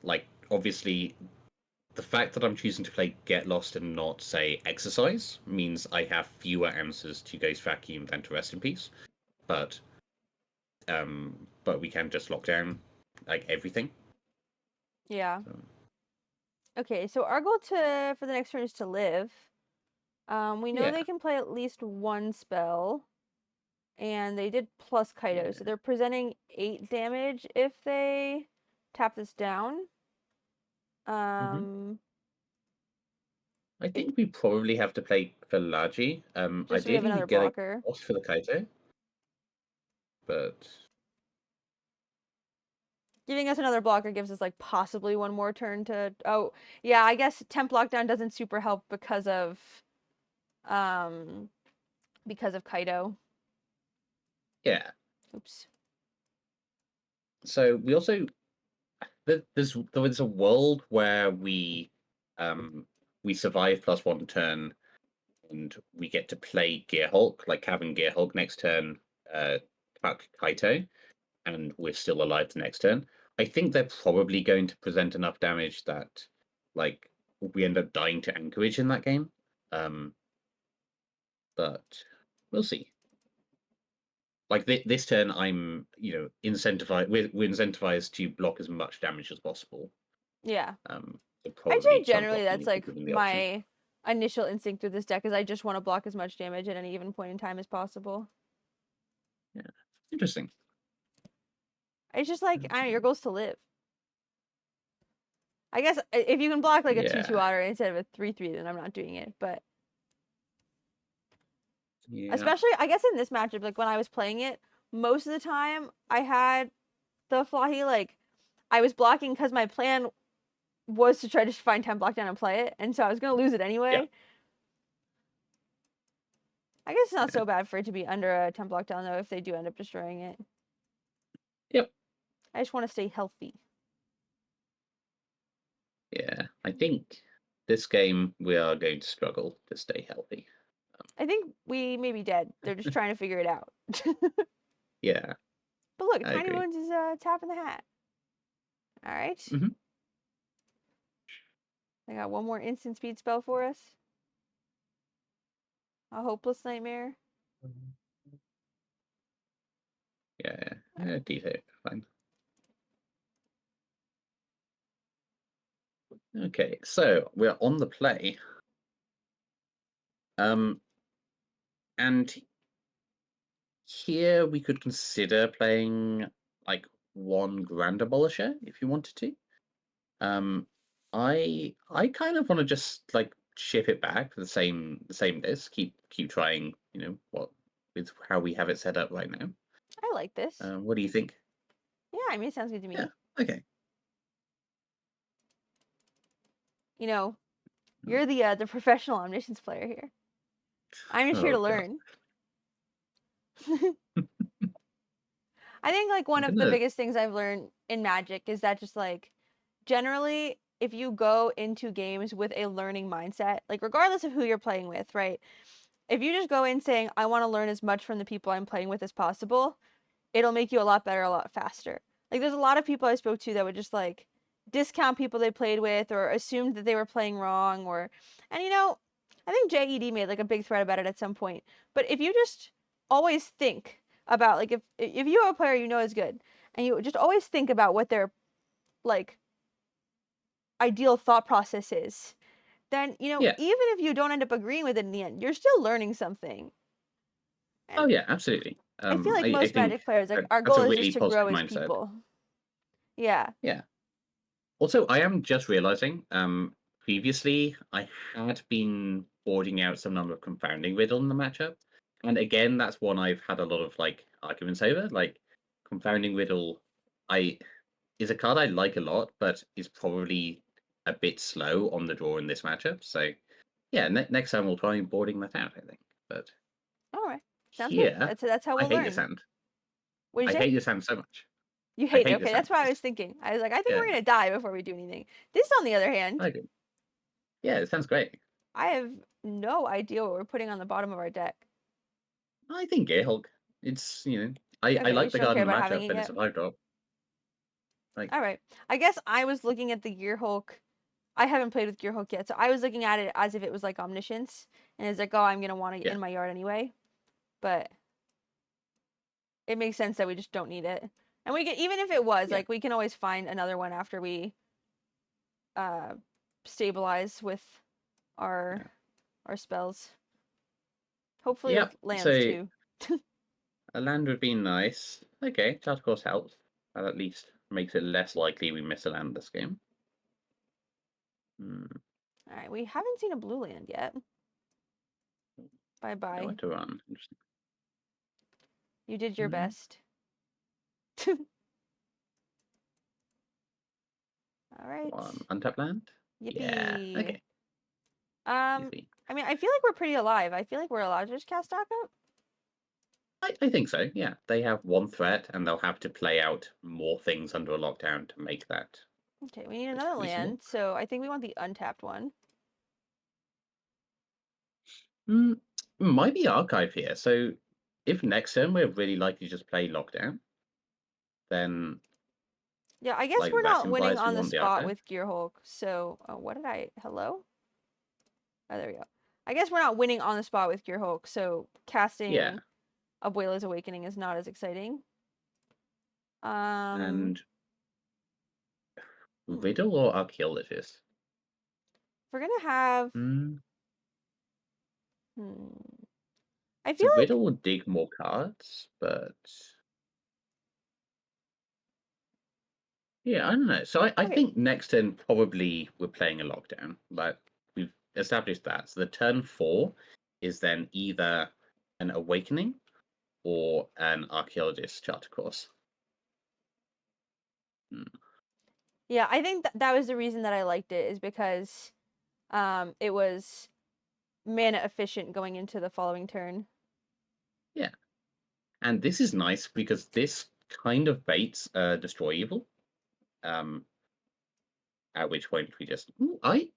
like obviously, the fact that I'm choosing to play Get Lost and not say Exercise means I have fewer answers to Ghost Vacuum than to Rest in Peace. But but we can just lock down like everything. Yeah. So, Okay, so our goal for the next turn is to live. We know yeah. they can play at least one spell, and they did plus Kaido, Yeah. so they're presenting 8 damage if they tap this down. hmm Um, I think we probably have to play Philaji. just so we have Ideally, we another get a blocker. boss for the Kaito, but Giving us another blocker gives us like possibly one more turn to. Oh, yeah, I guess temp lockdown doesn't super help um because of Kaido. yeah. Oops. So we also there's a world where we survive +1 turn and we get to play Gearhulk, like Cabin Gearhulk next turn, Puck Kaito, and we're still alive the next turn. I think they're probably going to present enough damage that like we end up dying to Anchorage in that game. Um, but we'll see. Like this turn, I'm incentivized. We're incentivized to block as much damage as possible. Yeah. So I'd probably say chump generally blocking that's if we're like given the option. my initial instinct with this deck is I just want to block as much damage at any given point in time as possible. Yeah, interesting. It's just like, I don't know, your goal's to live. I guess if you can block like a 2/2 Yeah, otter instead of a 3/3, then I'm not doing it. But yeah, especially, I guess in this matchup, like when I was playing it, most of the time I had the Flahi, like, I was blocking because my plan was to try to find 10 block down and play it. And so I was going to lose it yeah, anyway. I guess it's not yeah. so bad for it to be under a 10 block down, though, if they do end up destroying it. Yep. I just want to stay healthy. Yeah, I think this game we are going to struggle to stay healthy. I think we may be dead. They're just trying to figure it out. Yeah, But look, I Tiny agree. Wounds is tapping the hat. All right. hmm I got one more instant speed spell for us. A Hopeless Nightmare. Yeah, decent, fine. Okay, so we're on the play. Um, and here we could consider playing like one Grand Abolisher if you wanted to. I kind of want to just like ship it back to the same disc. Keep trying. What with how we have it set up right now. I like this. What do you think? Yeah, I mean, it sounds good to Yeah. me. Okay. You know, Mm. you're the professional Omniscience player here. I'm just here Oh to god. learn. I think like one I'm of the gonna. biggest things I've learned in Magic is that just like generally if you go into games with a learning mindset, like regardless of who you're playing with, right? If you just go in saying I want to learn as much from the people I'm playing with as possible, it'll make you a lot better a lot faster. Like there's a lot of people I spoke to that would just like discount people they played with or assumed that they were playing wrong or and I think JED made like a big thread about it at some point. But if you just always think about like if you have a player you know is good and you just always think about what their like ideal thought process is, then Yeah. even if you don't end up agreeing with it in the end, you're still learning something. Oh And yeah, absolutely. I feel like I most think Magic players, like our that's goal a is really just to grow positive as mindset. people. Yeah. Yeah. Also, I am just realizing, previously I had been boarding out some number of confounding riddle in the matchup. And again, that's one I've had a lot of like arguments over. Like confounding riddle I is a card I like a lot, but is probably a bit slow on the draw in this matchup. So yeah, next time we'll try boarding that out, I think. But All right. Sounds good. here, That's how I we'll hate this learn. hand. What did I you say? hate this hand so much. You I hate it. hate Okay, this hand. that's what I was thinking. I was like, I think we're Yeah, gonna die before we do anything. This, on the other hand, I agree. Yeah, it sounds great. I have no idea what we're putting on the bottom of our deck. I think Gearhulk. It's I Okay, we like just the don't card care in the about having matchup, it but it's yet. a 5 drop. Like All right. I guess I was looking at the Gear Hulk. I haven't played with Gear Hulk yet, so I was looking at it as if it was like Omniscience, and it's like, oh, I'm gonna want it yeah, in my yard anyway. But it makes sense that we just don't need it. And we can, even if it was, yeah, like, we can always find another one after we stabilize with our spells. Hopefully Yep. with lands So too. a land would be nice. Okay, that of course helps. That at least makes it less likely we miss a land this game. Hmm. All right, we haven't seen a blue land yet. Bye bye. Nowhere to run. Interesting. You did your best. All right. Untapped land? Yippee. Yeah. Okay. Easy. I mean, I feel like we're pretty alive. I feel like we're allowed to just cast stock up. I think so, yeah. They have one threat and they'll have to play out more things under a lockdown to make that. Okay, we need another reasonable. land, so I think we want the untapped one. Might be Archive here. So if next turn we're really likely to just play lockdown, then Yeah, I guess like, we're that not winning implies we on the want the spot Archive. with Gearhulk, so what did I... Hello? Oh, there we go. I guess we're not winning on the spot with Gearhulk, so casting Yeah. Abuela's Awakening is not as exciting. And Riddle or Archaeologist? We're gonna have... I feel So like... Riddle will dig more cards, but yeah, I don't know. So I think next turn probably we're playing a lockdown. Like, we've established that. So the turn 4 is then either an Awakening or an Archaeologist Charter Course. Yeah, I think that was the reason that I liked it, is because it was mana efficient going into the following turn. Yeah. And this is nice because this kind of baits Destroy Evil. At which point we just... I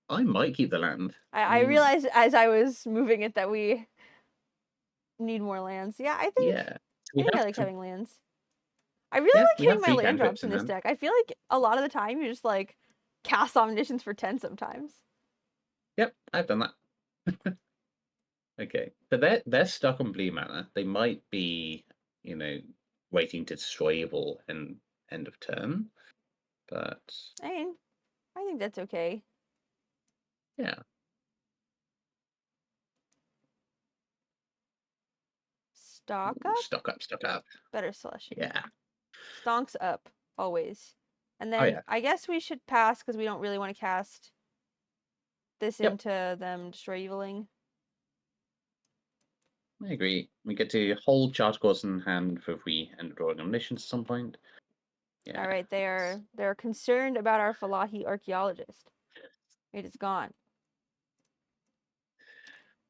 might keep the land. I realized as I was moving it that we need more lands. Yeah, I think I like having lands. I really like hitting my land drops in this deck. I feel like a lot of the time you just like cast Omniscience for 10 sometimes. Yep, I've done that. Okay, but they're stuck on blue mana. They might be, waiting to destroy evil and end of turn, but I mean, I think that's okay. Yeah. Stock up? Stock up. Better selection. Yeah. Stonks up, always. And then I guess we should pass because we don't really want to cast this into them destroy eviling. I agree. We get to hold Charter Course in hand for if we end up drawing Omniscience at some point. Yeah. All right, they're concerned about our Falahi Archaeologist. It is gone.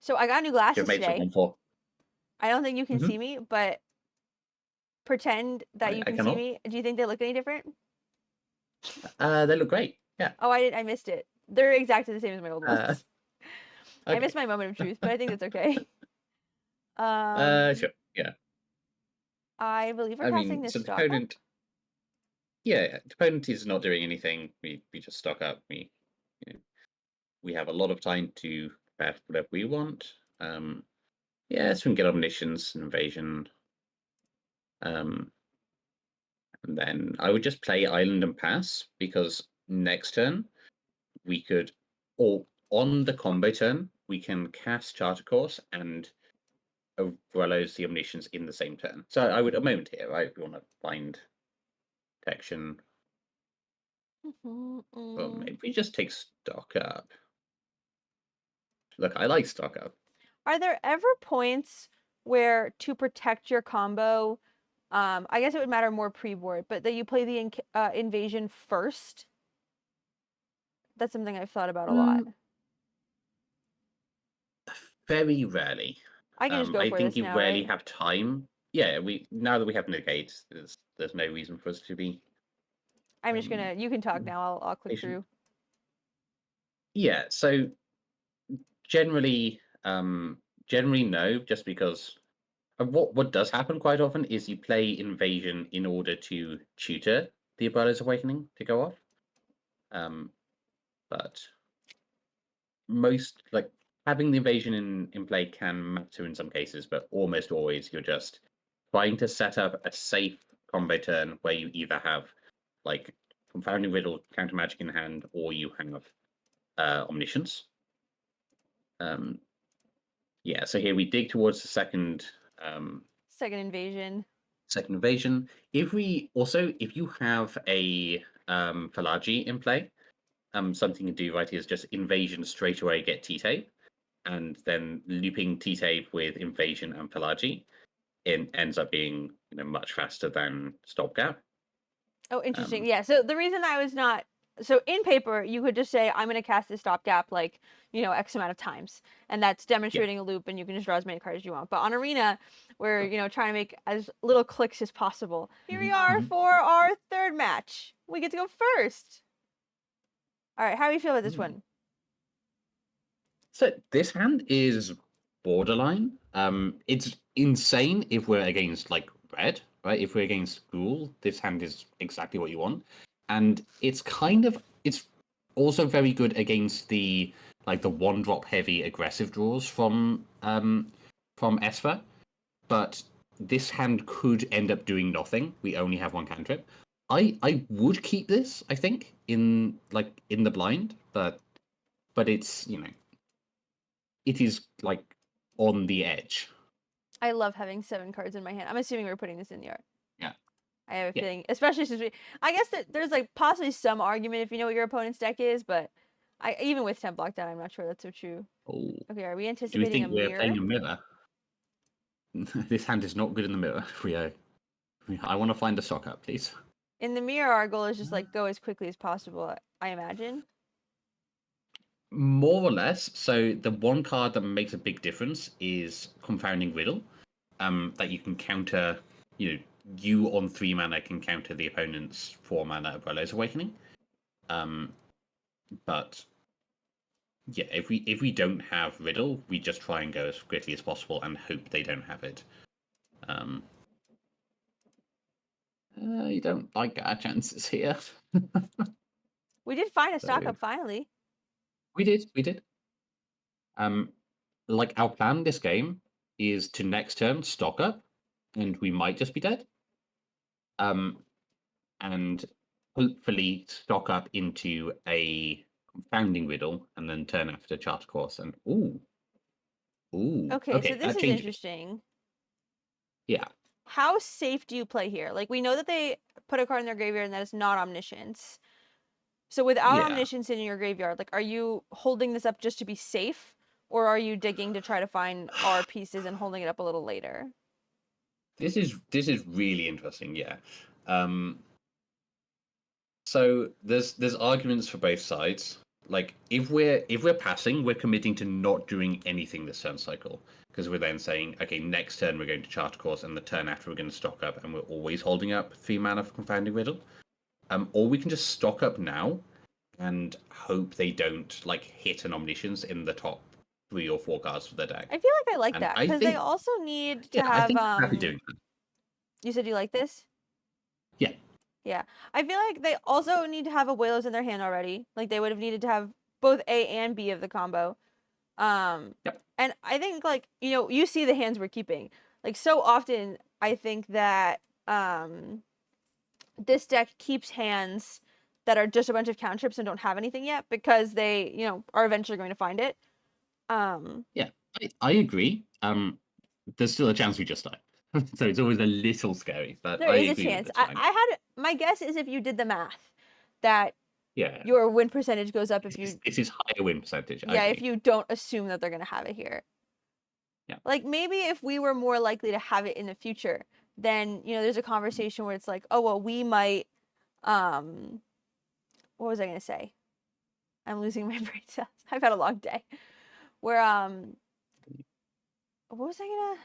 So I got new glasses today. I don't think you can see me, but pretend that you can see me. Do you think they look any different? They look great. Yeah. Oh, I missed it. They're exactly the same as my old ones. Okay. I missed my moment of truth, but I think that's okay. Sure. Yeah. I believe we're casting this stock up. Yeah, the opponent is not doing anything. We just stock up. We have a lot of time to craft whatever we want. Yeah, so we can get Omniscience and Invasion. And then I would just play Island and pass, because next turn we could, or on the combo turn, we can cast Charter Course and Abuela's the Omniscience in the same turn. So I would, a moment here, right? We want to find protection. Well, maybe we just take stock up. Look, I like stock up. Are there ever points where to protect your combo, I guess it would matter more pre-board, but that you play the invasion first? That's something I've thought about a lot. Very rarely. I can just go for this now, I think you rarely have time. Yeah, now that we have negate, there's no reason for us to be. I'm just gonna. You can talk now. I'll click through. Yeah. So generally no, just because what does happen quite often is you play invasion in order to tutor the Abuela's Awakening to go off. But most, like, having the invasion in play can matter in some cases, but almost always you're just trying to set up a safe combo turn where you either have like Confounding Riddle, Counter Magic in hand, or you have Omniscience. Yeah, so here we dig towards the second Second invasion. invasion. If you have a Falagi in play, something to do right is just invasion straight away, get T-Tape, and then looping T-Tape with invasion and Falagi. It ends up being much faster than Stopgap. Oh, interesting. Yeah. So the reason I was not so in paper, you could just say I'm going to cast this stopgap like X amount of times, and that's demonstrating a loop, and you can just draw as many cards as you want. But on Arena, we're trying to make as little clicks as possible. Here we are for our third match. We get to go first. All right. How do you feel about this one? So this hand is borderline. It's insane if we're against like red, right? If we're against Ghoul, this hand is exactly what you want. And it's also very good against the one drop heavy aggressive draws from Esper. But this hand could end up doing nothing. We only have one cantrip. I would keep this, I think, in the blind, but it's it is like on the edge. I love having 7 cards in my hand. I'm assuming we're putting this in the yard. Yeah. I have a feeling, especially since I guess that there's like possibly some argument if you know what your opponent's deck is, but even with 10 block down, I'm not sure that's so true. Oh. Okay, are we Do you anticipating think a we're mirror? playing a mirror? This hand is not good in the mirror. I want to find a sock up, please. In the mirror, our goal is just like go as quickly as possible, I imagine. More or less. So the one card that makes a big difference is Confounding Riddle. That you can counter, you on 3 mana can counter the opponent's 4 mana Abuelo's Awakening. But yeah, if we don't have Riddle, we just try and go as quickly as possible and hope they don't have it. You don't like our chances here. We did find a stock up finally. We did. Our plan this game is to next turn stock up, and we might just be dead. And hopefully stock up into a Confounding Riddle, and then turn after Charter Course. And ooh. Okay, so this is interesting. Yeah. How safe do you play here? Like we know that they put a card in their graveyard, and that is not Omniscience. So without Omniscience in your graveyard, like, are you holding this up just to be safe, or are you digging to try to find our pieces and holding it up a little later? This is really interesting. Yeah. So there's arguments for both sides. Like if we're passing, we're committing to not doing anything this turn cycle, because we're then saying, okay, next turn we're going to Charter Course, and the turn after we're going to stock up, and we're always holding up 3 mana for Confounding Riddle. Or we can just stock up now and hope they don't hit an Omniscience in the top 3 or 4 cards for their deck. I feel like I like that because they also need to have. I think I'm happy doing that. You said you like this? Yeah. Yeah, I feel like they also need to have Abuelos in their hand already. Like they would have needed to have both A and B of the combo. Yep. And I think you see the hands we're keeping. Like so often, I think that this deck keeps hands that are just a bunch of cantrips and don't have anything yet because they, are eventually going to find it. Yeah, I agree. There's still a chance we just die. So it's always a little scary, but there is a chance. I had my guess is if you did the math, that your win percentage goes up if this is higher win percentage. Yeah, if you don't assume that they're gonna have it here. Yeah. Like maybe if we were more likely to have it in the future, then there's a conversation where it's like, oh well, we might. What was I gonna say? I'm losing my brain cells. I've had a long day. Where what was I gonna?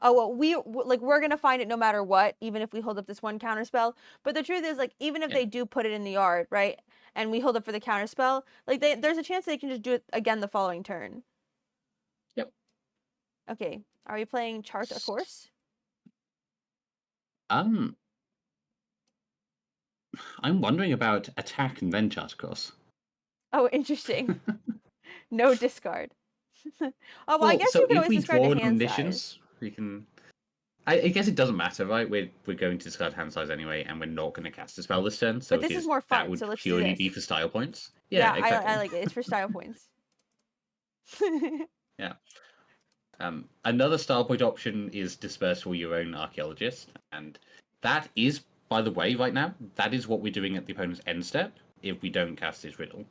Oh well, we're gonna find it no matter what, even if we hold up this one counter spell. But the truth is, even if they do put it in the yard, right, and we hold up for the counter spell, there's a chance they can just do it again the following turn. Yep. Okay, are we playing Charter Course? I'm wondering about attack and then Charter Course. Oh, interesting. No discard. Oh well, I guess you could always discard the hand size. We can I guess it doesn't matter, right? We're going to discard hand size anyway, and we're not going to cast a spell this turn. So But this is more that fun, would so let's do purely this. be for style points. Yeah, Yeah, exactly. I like it. It's for style points. Yeah. Another style point option is disperse for your own archaeologist, and that is, by the way, right now, that is what we're doing at the opponent's end step if we don't cast his riddle.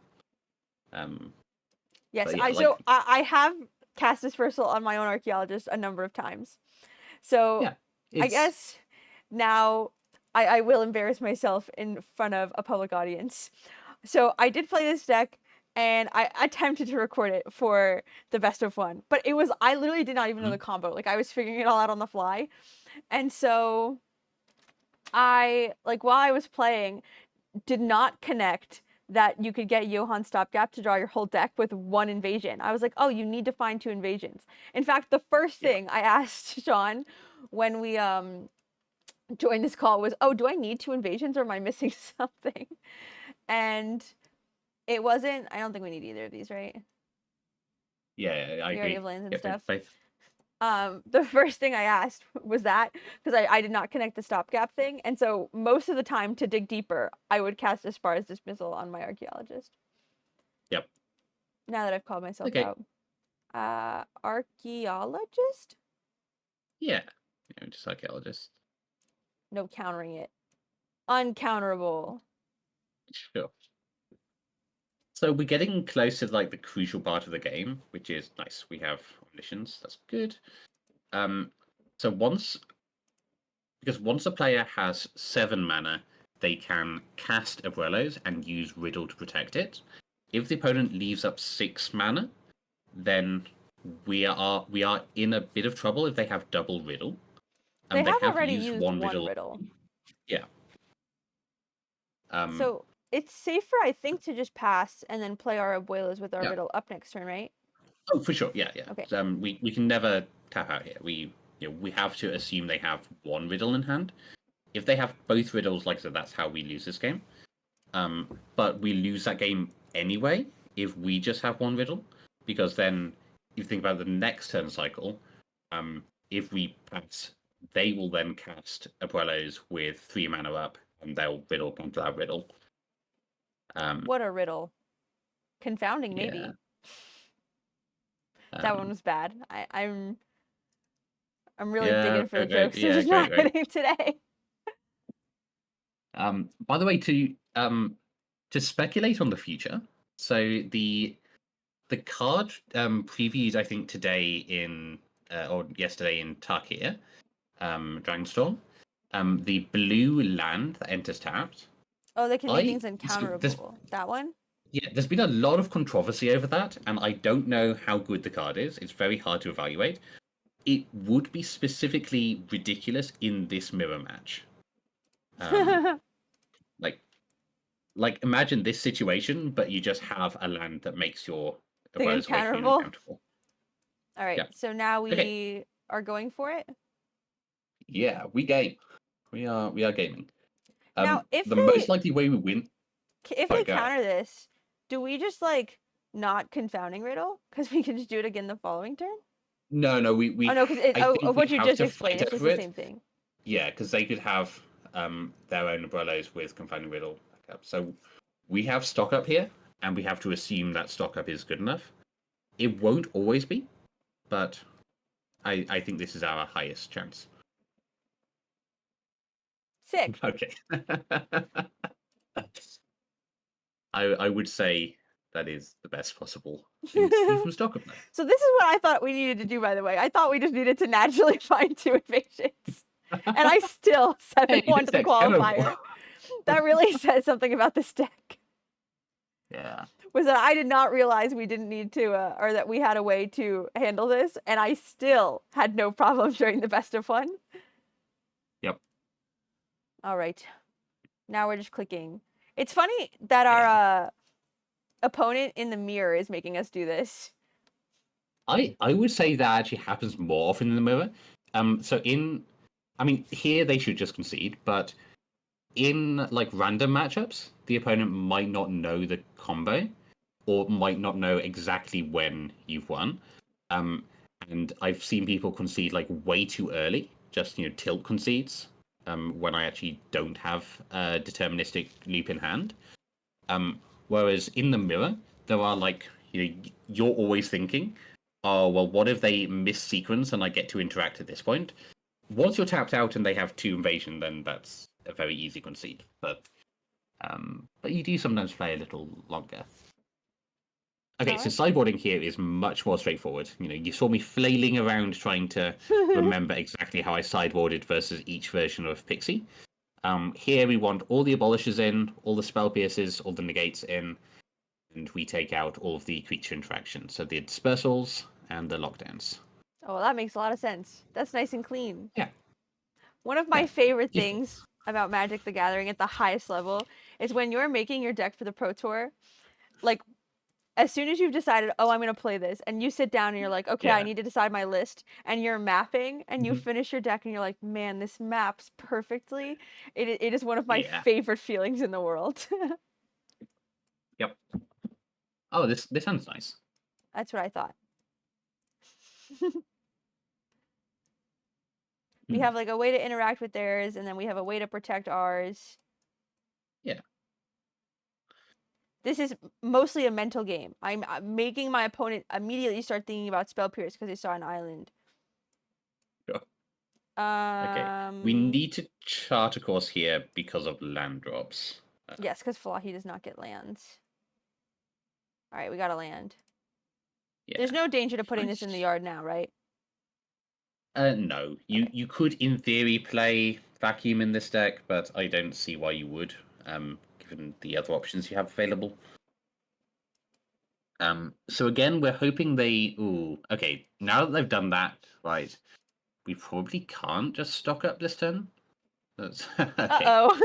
Yes, But yeah, I have cast dispersal on my own archaeologist a number of times. So yeah, I it's guess now I will embarrass myself in front of a public audience. So I did play this deck and I attempted to record it for the best of one, but I literally did not even know the combo. Like I was figuring it all out on the fly. And so while I was playing, did not connect that you could get Johann Stopgap to draw your whole deck with one invasion. I was like, oh, you need to find 2 invasions. In fact, the first thing I asked Sean when we joined this call was, oh, do I need 2 invasions or am I missing something? And it wasn't, I don't think we need either of these, right? yeah, I We already agree. have lands and Yeah, stuff. both. The first thing I asked was that because I did not connect the stopgap thing, and so most of the time to dig deeper, I would cast Aspar's Dismissal on my archaeologist. Yep. Now that I've called myself Okay. out, archaeologist? Yeah, just archaeologist. No countering it. Uncounterable. Sure. So we're getting close to like the crucial part of the game, which is nice. We have Omniscience. That's good. So once a player has 7 mana, they can cast Abuelos and use Riddle to protect it. If the opponent leaves up 6 mana, then we are in a bit of trouble if they have double Riddle. They They have have already used used one one Riddle. riddle. Yeah. So it's safer, I think, to just pass and then play our Abuelos with our Yeah. riddle up next turn, right? Oh, for sure. Yeah, yeah. Okay. We can never tap out here. We have to assume they have one riddle in hand. If they have both riddles, like I said, that's how we lose this game. But we lose that game anyway if we just have one riddle, because then if you think about the next turn cycle, if we pass, they will then cast Abuelos with 3 mana up, and they'll riddle counter that riddle. What a riddle. Confounding, maybe. Yeah. That one was bad. I'm really Yeah, digging for the great, jokes. They're just great, not great. hitting today. By the way, to speculate on the future, so the card previewed, I think today or yesterday in Tarkir, Dragonstorm, the blue land that enters tapped. Oh, they can do things uncounterable. That one? Yeah, there's been a lot of controversy over that, and I don't know how good the card is. It's very hard to evaluate. It would be specifically ridiculous in this mirror match. Like imagine this situation, but you just have a land that makes your Abuelos Awakening uncountable. All right, so now we are going for it. Yeah, we game. We are gaming. Now, if the most likely way we win, if they counter this, do we just like not confounding riddle because we can just do it again the following turn? No, we. Oh no, because what you just explained, it's just the same thing. Yeah, because they could have their own Abuelos with confounding riddle backup. So we have stock up here, and we have to assume that stock up is good enough. It won't always be, but I think this is our highest chance. Sick. Okay. I would say that is the best possible thing to see from stock up now. So this is what I thought we needed to do, by the way. I thought we just needed to naturally find 2 invasions. And I still 7-1 to the qualifier. That really says something about this deck. Yeah. Was that I did not realize we didn't need to, or that we had a way to handle this, and I still had no problem during the best of 1. Yep. All right. Now we're just clicking. It's funny that our opponent in the mirror is making us do this. I would say that actually happens more often in the mirror. Here they should just concede, but in like random matchups, the opponent might not know the combo or might not know exactly when you've won. And I've seen people concede like way too early just tilt concedes when I actually don't have a deterministic loop in hand. Whereas in the mirror, there are like you're always thinking, oh well, what if they miss sequence and I get to interact at this point? Once you're tapped out and they have 2 invasion, then that's a very easy concede. But you do sometimes play a little longer. Okay, so sideboarding here is much more straightforward. You saw me flailing around trying to remember exactly how I sideboarded versus each version of Pixie. Here we want all the abolishes in, all the spell pierces, all the negates in, and we take out all of the creature interactions. So the dispersals and the lockdowns. Oh, well, that makes a lot of sense. That's nice and clean. Yeah. One of my Yeah. favorite things about Magic the Gathering at the highest level is when you're making your deck for the Pro Tour, like as soon as you've decided, oh, I'm going to play this, and you sit down and you're like, okay, I need to decide my list, and you're mapping, and you finish your deck, and you're like, man, this maps perfectly. It is one of my favorite feelings in the world. Yep. Oh, this sounds nice. That's what I thought. We have like a way to interact with theirs, and then we have a way to protect ours. Yeah. This is mostly a mental game. I'm making my opponent immediately start thinking about Spell Pierce because they saw an island. Sure. Okay. We need to chart a course here because of land drops. Yes, because Flahi does not get lands. All right, we got a land. Yeah. There's no danger to putting this in the yard now, right? No. You could, in theory, play Vacuum in this deck, but I don't see why you would, given the other options you have available. So again, we're hoping they... Ooh, okay. Now that they've done that, right, we probably can't just stock up this turn. That's okay. Uh-oh.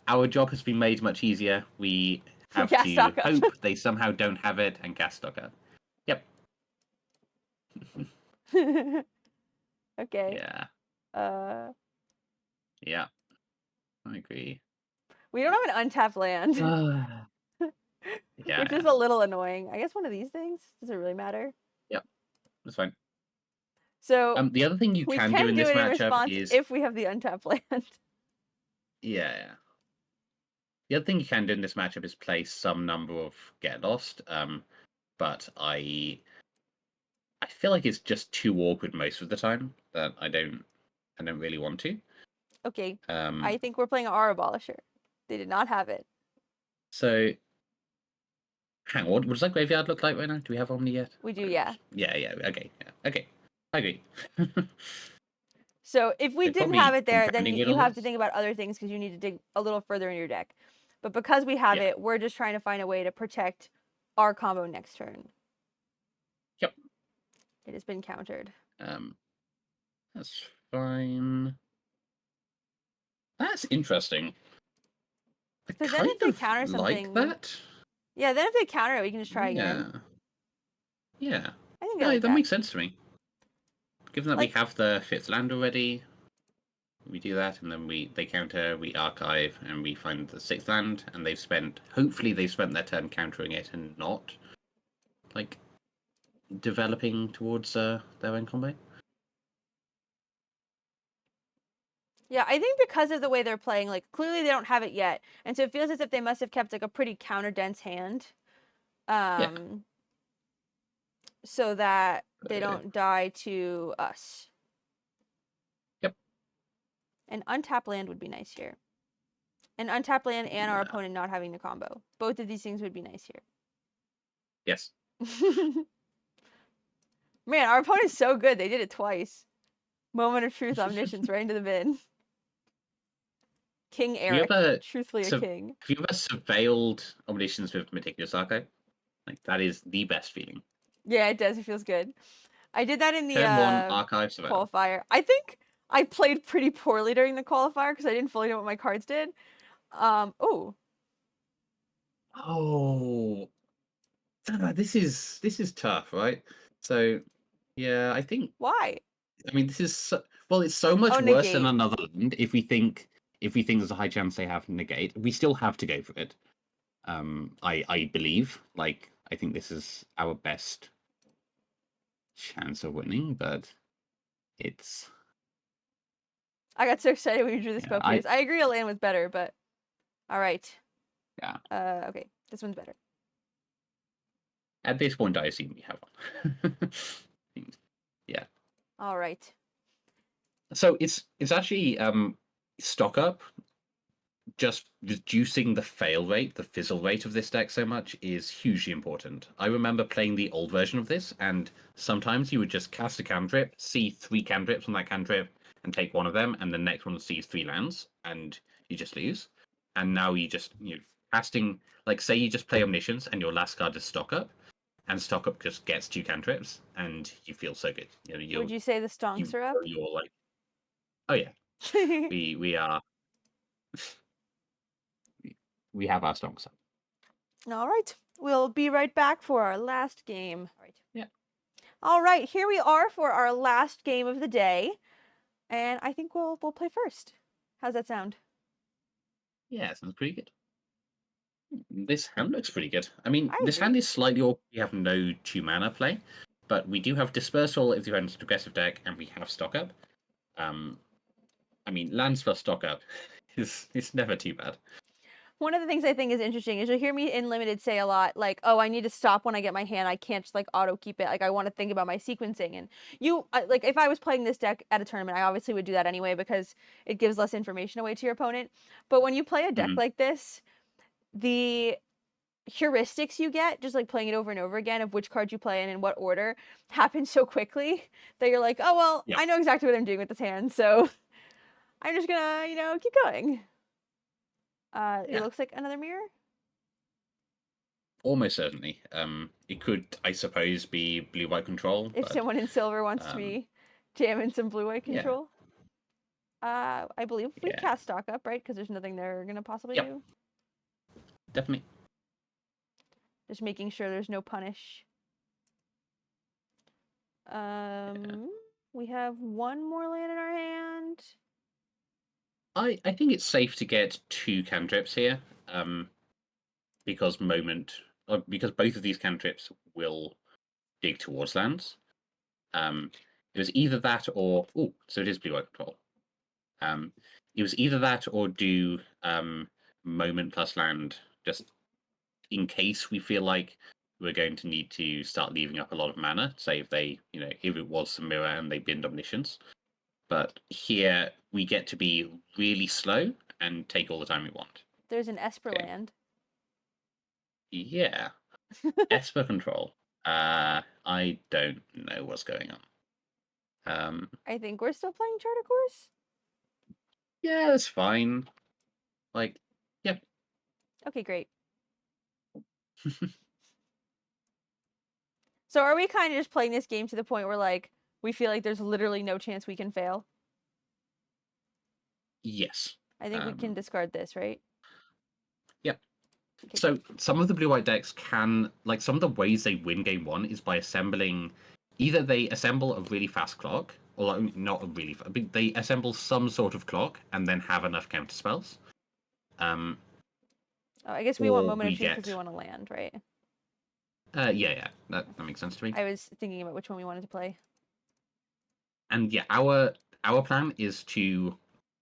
Our job has been made much easier. We have to hope they somehow don't have it and gas stock up. Yep. Okay. Yeah. Yeah. I agree. We don't have an untapped land. Yeah. Which is a little annoying. I guess one of these things. Does it really matter? Yep. That's fine. So the other thing you can do in this matchup is if we have the untapped land. Yeah. The other thing you can do in this matchup is play some number of Get Lost. But I feel like it's just too awkward most of the time that I don't really want to. Okay. I think we're playing our Abolisher. They did not have it. So hang on, what does that graveyard look like right now? Do we have Omni yet? We do, yeah. Yeah, okay. Yeah. Okay. I agree. So if we didn't have it there, then you have to think about other things because you need to dig a little further in your deck. But because we have it, we're just trying to find a way to protect our combo next turn. Yep. It has been countered. That's fine. That's interesting. So then if they counter something... like that? Yeah, then if they counter it, we can just try again. Yeah. I think that makes sense to me. Given that we have the 5th land already, we do that, and then they counter, we archive, and we find the 6th land, and hopefully they've spent their turn countering it and not, like, developing towards their own combo. Yeah, I think because of the way they're playing, like, clearly they don't have it yet, and so it feels as if they must have kept, like, a pretty counter-dense hand. So that they don't die to us. Yep. An untapped land would be nice here. An untapped land and our opponent not having the combo. Both of these things would be nice here. Yes. Man, our opponent's so good. They did it twice. Moment of truth, Omniscience, right into the bin. King Eric, truthfully a king. Have you ever surveilled Omniscience with Meticulous Archive? Like, that is the best feeling. Yeah, it does. It feels good. I did that in the Turn 1, archive surveil. qualifier. I think I played pretty poorly during the qualifier because I didn't fully know what my cards did. Oh, this is tough, right? So, yeah, I think. Why? I mean, this is it's so much worse than another land. If we think there's a high chance they have negate, we still have to go for it. I believe. Like, I think this is our best chance of winning, but It's I got so excited when you drew the yeah, spell pierce. I agree a land was better, but all right. Yeah. Okay, this one's better. At this point, I assume we have one. Yeah. All right. So it's actually stock up. Just reducing the fail rate, the fizzle rate of this deck so much is hugely important. I remember playing the old version of this, and sometimes you would just cast a cantrip, see 3 cantrips on that cantrip, and take one of them, and the next one sees 3 lands, and you just lose. And now you casting, like, say you just play Omniscience, and your last card is stock up, and stock up just gets 2 cantrips, and you feel so good. Would you say the stonks are up? You're like, oh yeah, we are. We have our stonks up. All right. We'll be right back for our last game. All right. Yeah. All right. Here we are for our last game of the day, and I think we'll play first. How's that sound? Yeah, sounds pretty good. This hand looks pretty good. I mean, I this agree. hand is slightly awkward. We have no 2 mana play, but we do have Dispersal if the opponent's an aggressive deck, and we have stock up. I mean, lands plus stock up is never too bad. One of the things I think is interesting is you'll hear me in limited say a lot like, "Oh, I need to stop when I get my hand. I can't just like auto keep it. Like I want to think about my sequencing." And like if I was playing this deck at a tournament, I obviously would do that anyway because it gives less information away to your opponent. But when you play a deck Mhm. like this, the heuristics you get just like playing it over and over again of which cards you play and in what order happens so quickly that you're like, "Oh, well, Yeah. I know exactly what I'm doing with this hand, so I'm just gonna, keep going." It Yeah. looks like another mirror. Almost certainly. It could, I suppose, be blue-white control. If But, someone in silver wants to be jamming some blue-white yeah. control. I believe we Yeah. cast stock up, right? Because there's nothing they're gonna possibly Yep. do. Definitely. Just making sure there's no punish. We have one more land in our hand. I think it's safe to get 2 cantrips here, because because both of these cantrips will dig towards lands. It was either that or so it is blue-white control. It was either that or do moment plus land, just in case we feel like we're going to need to start leaving up a lot of mana. Say if they, if it was some mirror and they binned Omniscience. But here we get to be really slow and take all the time we want. There's an Esper Okay. land. Yeah. Esper control. I don't know what's going on. I think we're still playing Charter Course. Yeah, that's fine. Like, yeah. Okay, great. So are we kind of just playing this game to the point where like we feel like there's literally no chance we can fail? Yes. I think we can discard this, right? Yep. Okay. So some of the blue-white decks can, like, some of the ways they win game 1 is by assembling, either they assemble a really fast clock, or like, not a really fast, but they assemble some sort of clock and then have enough counter spells. Oh, I guess we want or moment we of truth because we get- want to land, right? yeah, that makes sense to me. I was thinking about which one we wanted to play. And yeah, our plan is to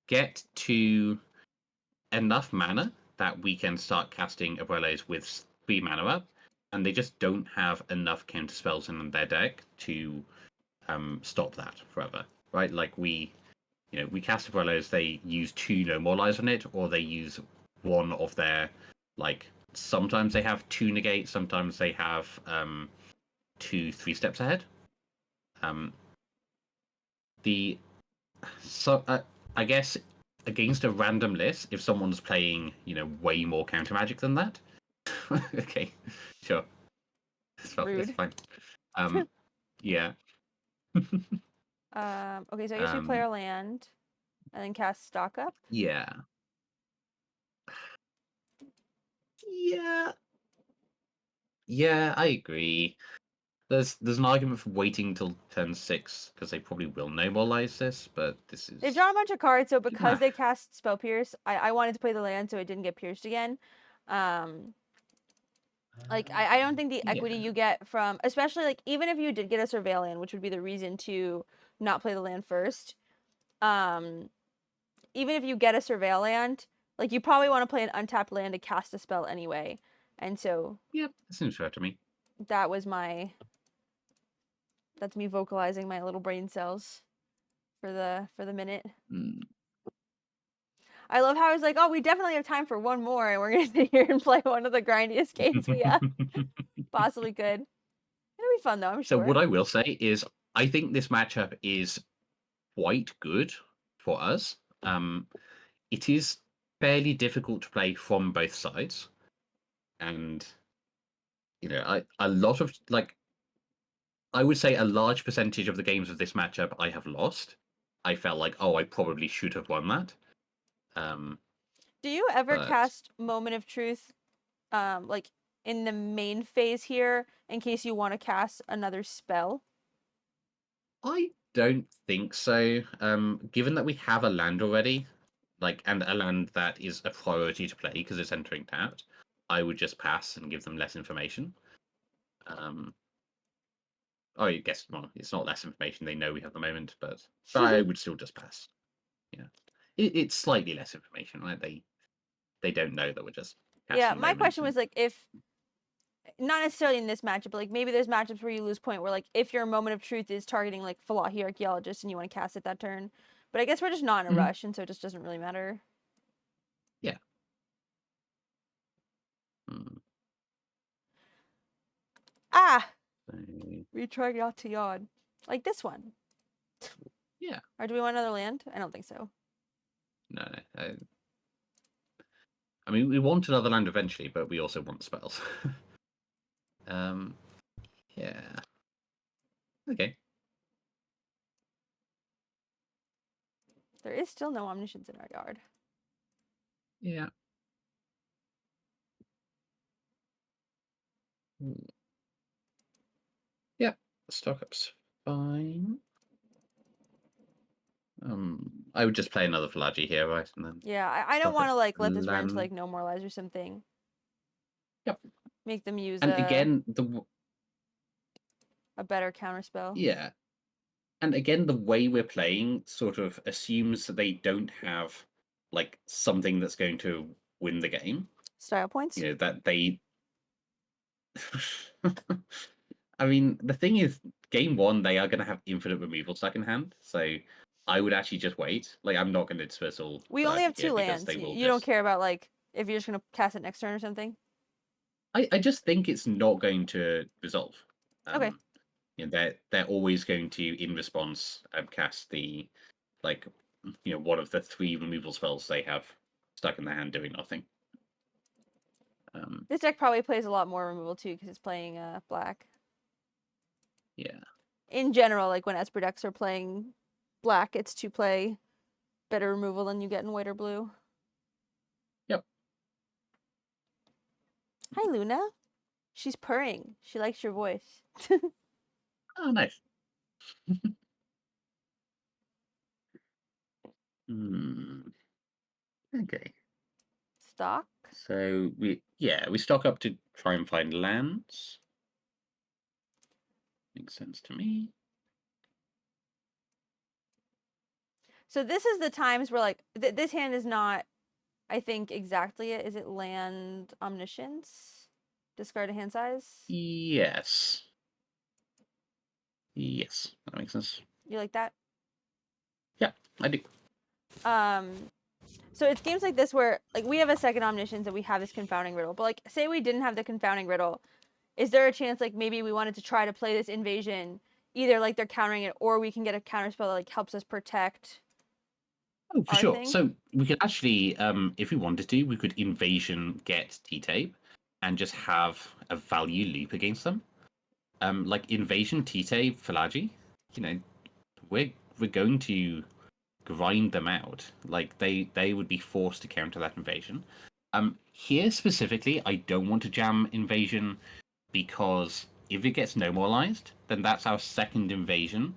get to enough mana that we can start casting Abuelos with 3 mana up, and they just don't have enough counter spells in their deck to stop that forever, right? Like we cast Abuelos, they use 2 no more lives on it, or they use one of their, like, sometimes they have 2 negate, sometimes they have 2 3 steps ahead. I guess against a random list, if someone's playing, way more counter magic than that, okay, sure, it's Rude. fine. Yeah. Okay, so I guess we play our land and then cast stock up. Yeah. Yeah. Yeah, I agree. There's an argument for waiting till turn 6 because they probably will no-more-lize this, but this is. They've drawn a bunch of cards, so because Ah. they cast Spell Pierce, I wanted to play the land so it didn't get pierced again. Like I don't think the equity Yeah. you get from, especially like even if you did get a Surveillant, which would be the reason to not play the land first. Even if you get a surveil land, like you probably want to play an untapped land to cast a spell anyway. And so Yep, that seems fair to me. that was that's me vocalizing my little brain cells for the minute. Mm. I love how I was like, oh, we definitely have time for one more, and we're gonna sit here and play one of the grindiest games we possibly could. It'll be fun though, I'm So sure. what I will say is, I think this matchup is quite good for us. It is fairly difficult to play from both sides, and a lot of I would say a large percentage of the games of this matchup I have lost. I felt like, oh, I probably should have won that. Do you ever But cast Moment of Truth, like in the main phase here, in case you want to cast another spell? I don't think so. Given that we have a land already, and a land that is a priority to play because it's entering tapped, I would just pass and give them less information. I guess, well, it's not less information. They know we have the moment, but I would still just pass. Yeah, it's slightly less information, right? They don't know that we're just Yeah, casting my moments question and- was like, if not necessarily in this matchup, but like maybe there's matchups where you lose point where like if your Moment of Truth is targeting like Falahi Archaeologist and you want to cast it that turn. But I guess we're just not in a Mhm. rush, and so it just doesn't really matter. Yeah. Mm, Ah! so, Retrying out to yawn. Like this one. yeah. Or do we want another land? I don't think so. No. I mean, we want another land eventually, but we also want spells. Yeah. Okay. There is still no Omniscience in our yard. Yeah. Yeah. Stock up's fine. I would just play another Falaji here, right? And then Yeah, I don't stock want up to like let this run to land. like no more lives or something. Yep. Make them use And a again, better counterspell. yeah. And again, the way we're playing sort of assumes that they don't have something that's going to win the game. Style points? That they. I mean, the thing is, game one, they are going to have infinite removal stuck in hand. So I would actually just wait. I'm not going to dispersal. We only have here two because lands. they will You don't just. care about like if you're just gonna cast it next turn or something. I just think it's not going to resolve. Okay. They're always going to, in response, cast the one of the 3 removal spells they have stuck in their hand doing nothing. This deck probably plays a lot more removal too because it's playing black. Yeah. In general, like when Esper decks are playing black, it's to play better removal than you get in white or blue. Yep. Hi, Luna. She's purring. She likes your voice. Oh, nice. Okay. Stock. So we stock up to try and find lands. Makes sense to me. So this is the times where like this hand is not, I think, exactly it. Is it land Omniscience? Discard a hand size? Yes. Yes, that makes sense. You like that? Yeah, I do. So it's games like this where like we have a second Omniscience and we have this confounding riddle. But like say we didn't have the confounding riddle, is there a chance like maybe we wanted to try to play this invasion, either like they're countering it or we can get a counterspell that like helps us protect Oh, for our sure. thing? So we could actually, if we wanted to, we could invasion get T-tape and just have a value loop against them. Like invasion T-tape Falaji, we're going to grind them out. Like they would be forced to counter that invasion. Here specifically, I don't want to jam invasion because if it gets normalized, then that's our second invasion,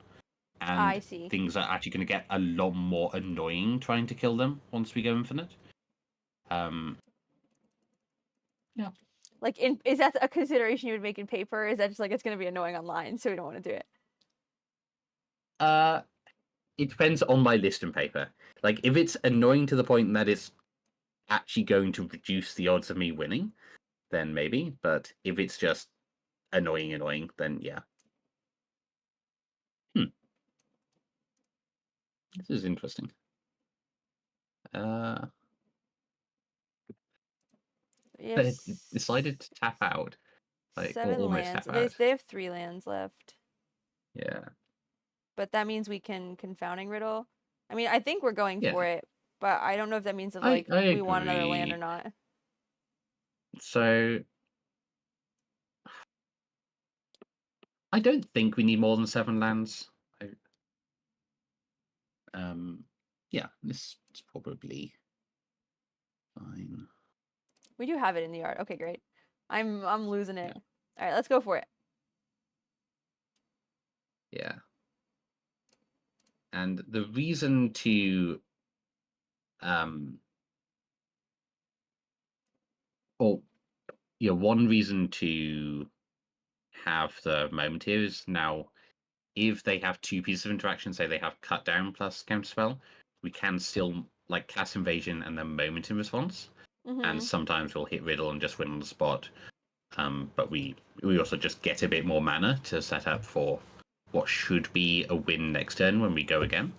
I and see. things are actually going to get a lot more annoying trying to kill them once we go infinite. Yeah. Like, is that a consideration you would make in paper? Is that just like it's going to be annoying online, so we don't want to do it? it depends on my listing paper. Like, if it's annoying to the point that it's actually going to reduce the odds of me winning, then maybe. But if it's just annoying, then yeah. This is interesting. But it Yes. decided to tap out. Like, or 7 almost lands. tap They out. they have 3 lands left. Yeah. But that means we can Confounding Riddle. I mean, I think we're going Yeah. for it, but I don't know if that means I we want another land or agree. not. So I don't think we need more than 7 lands. Yeah, this is probably fine. We do have it in the yard. Okay, great. I'm losing it. All right, let's go for it. Yeah. And the reason to one reason to have the moment here is now if they have 2 pieces of interaction, say they have cut down plus counterspell, we can still like cast invasion and then moment in response. And sometimes we'll hit riddle and just win on the spot. But we also just get a bit more mana to set up for what should be a win next turn when we go again.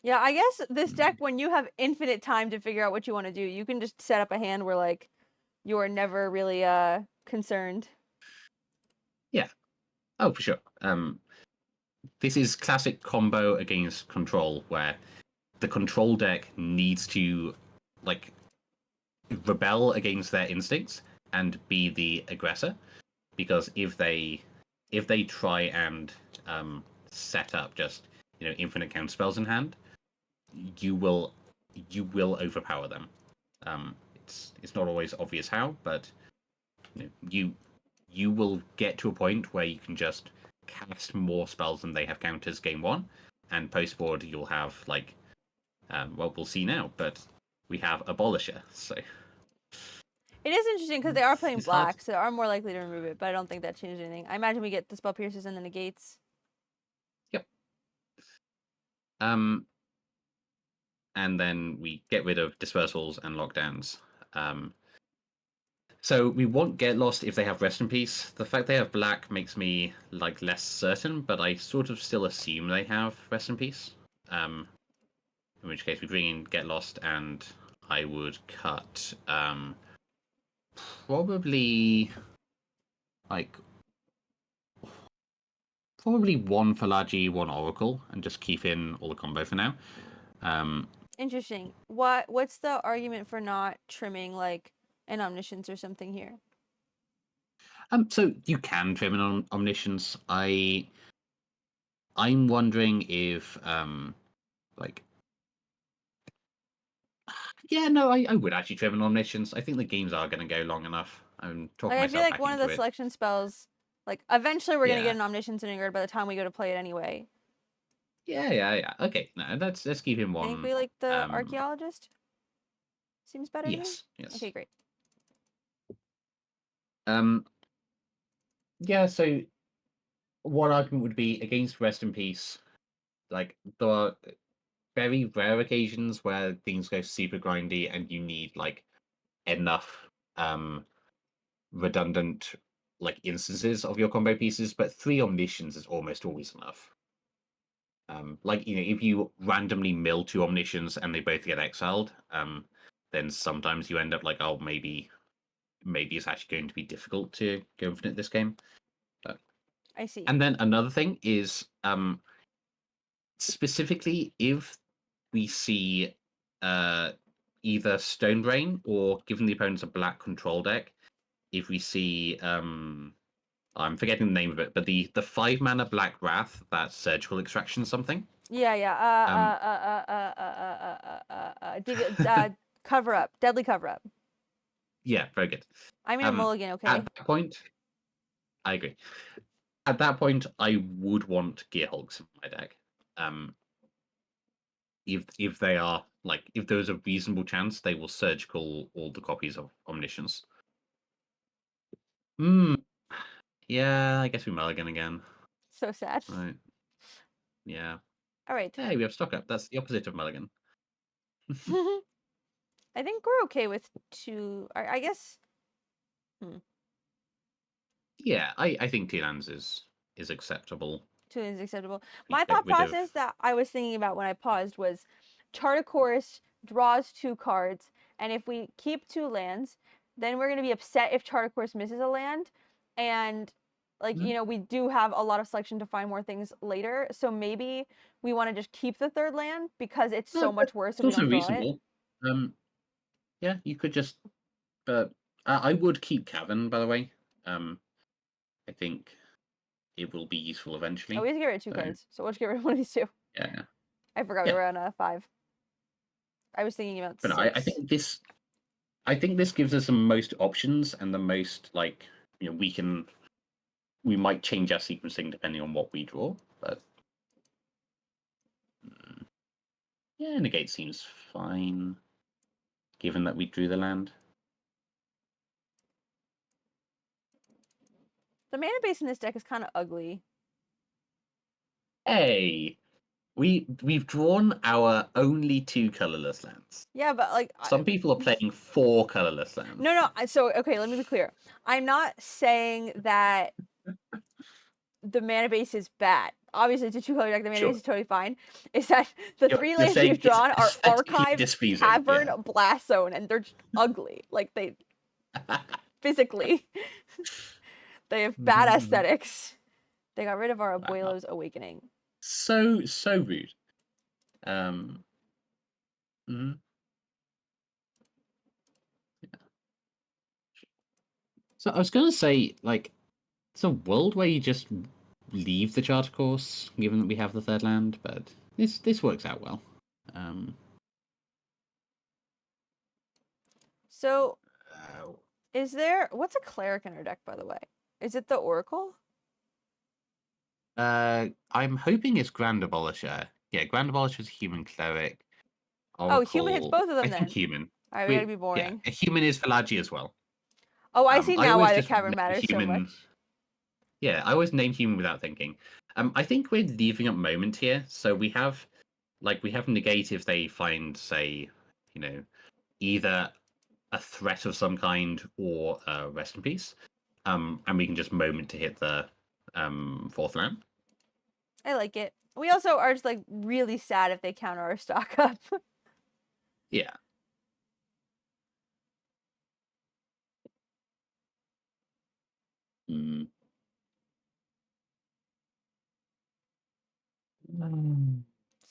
Yeah, I guess this deck, when you have infinite time to figure out what you want to do, you can just set up a hand where like you are never really concerned. Yeah. Oh, for sure. This is classic combo against control, where the control deck needs to like rebel against their instincts and be the aggressor, because if they try and set up just infinite counter spells in hand, you will overpower them. It's not always obvious how, but you will get to a point where you can just cast more spells than they have counters game one, and post board you'll have like well, we'll see now, but we have Abolisher, so It is interesting because they are playing it's hard. black, so they are more likely to remove it, but I don't think that changed anything. I imagine we get the Spell Pierces and the Negates. Yep. And then we get rid of dispersals and lockdowns. So we won't get lost if they have Rest in Peace. The fact they have black makes me like less certain, but I sort of still assume they have Rest in Peace. In which case we bring in Get Lost, and I would cut probably one Falaji, one Oracle, and just keep in all the combo for now. Interesting. What's the argument for not trimming like an Omniscience or something here? So you can trim an Omniscience. I'm wondering if yeah, no, I would actually trim an Omniscience. I think the games are going to go long enough. I'm talking Like I feel myself like back one of into the it. selection spells, like eventually we're gonna Yeah. get an Omniscience and Ingrid by the time we go to play it anyway. Yeah. Okay, no, let's keep him I think one. we like the Archaeologist. Seems better to me. Yes. Okay, great. Yeah. So one argument would be against Rest in Peace. Like there are very rare occasions where things go super grindy and you need like enough redundant like instances of your combo pieces, but 3 Omniscience is almost always enough. Like if you randomly mill 2 Omniscience and they both get exiled, then sometimes you end up like, oh, maybe it's actually going to be difficult to go infinite this game. I see. And then another thing is specifically if we see either Stonebrain or, given the opponent's a black control deck, if we see I'm forgetting the name of it, but the 5 mana Black Wrath, that surgical extraction something. Yeah. Cover up, deadly cover up. Yeah, very good. I mean a mulligan, okay. At that point, I agree. At that point, I would want Gear Hulks in my deck. If they are like, if there's a reasonable chance they will surgical all the copies of Omniscience. Yeah, I guess we mulligan again. So sad. Right. Yeah. All right. Hey, we have stock up. That's the opposite of mulligan. I think we're okay with 2. I guess. Yeah, I think 2 lands is acceptable. 2 is acceptable. We My get thought rid of- process that I was thinking about when I paused was Chart a Course draws 2 cards, and if we keep 2 lands, then we're going to be upset if Chart a Course misses a land, and like we do have a lot of selection to find more things later, so maybe we want to just keep the 3rd land because it's so much worse It's if we also don't draw it. reasonable. Yeah, you could just. I would keep Cavern, by the way. I think it will be useful eventually. Oh, we have to get rid of 2 cards, so we'll just get rid of one of these 2. Yeah. I forgot we were on 5. I was thinking about But 6. I think this gives us the most options and the most we might change our sequencing depending on what we draw, but yeah, negate seems fine given that we drew the land. The mana base in this deck is kind of ugly. Hey, we've drawn our only 2 colorless lands. Yeah, but like Some people are playing 4 colorless lands. No. So okay, let me be clear. I'm not saying that the mana base is bad. Obviously, it's a 2-color deck. The mana base is totally fine. It's that the You're 3 lands saying we've drawn it's are aesthetically Archive, displeasing, Cavern, yeah. Blast Zone, and they're just ugly. Like they physically, they have bad aesthetics. They got rid of our Abuelo's Awakening. So rude. Mhm. So I was going to say, like, it's a world where you just leave the charter course, given that we have the 3rd land, but this works out well. So, is there what's a cleric in our deck, by the way? Is it the Oracle? I'm hoping it's Grand Abolisher. Yeah, Grand Abolisher is human cleric. Oh, human hits both of them I then. think human. All right, we gotta be boring. Yeah, a human is Valaji as well. Oh, I see now always why the just Cavern name matters so human- much. Yeah, I always name human without thinking. I think we're leaving up moment here, so we have negate if they find, say, either a threat of some kind or rest in peace. And we can just moment to hit the 4th land. I like it. We also are just like really sad if they counter our stock up. Yeah.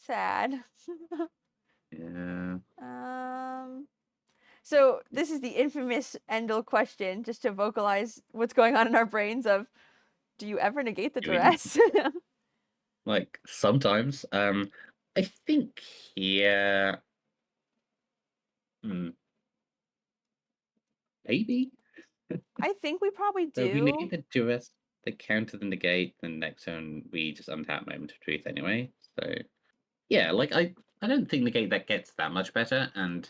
Sad. Yeah. So this is the infamous Endel question, just to vocalize what's going on in our brains of, do you ever negate the duress? Like sometimes. I think here. Maybe. I think we probably do. So we negate the duress, they counter the negate, then next turn we just untap Moment of Truth anyway. So yeah, like I don't think negate that gets that much better, and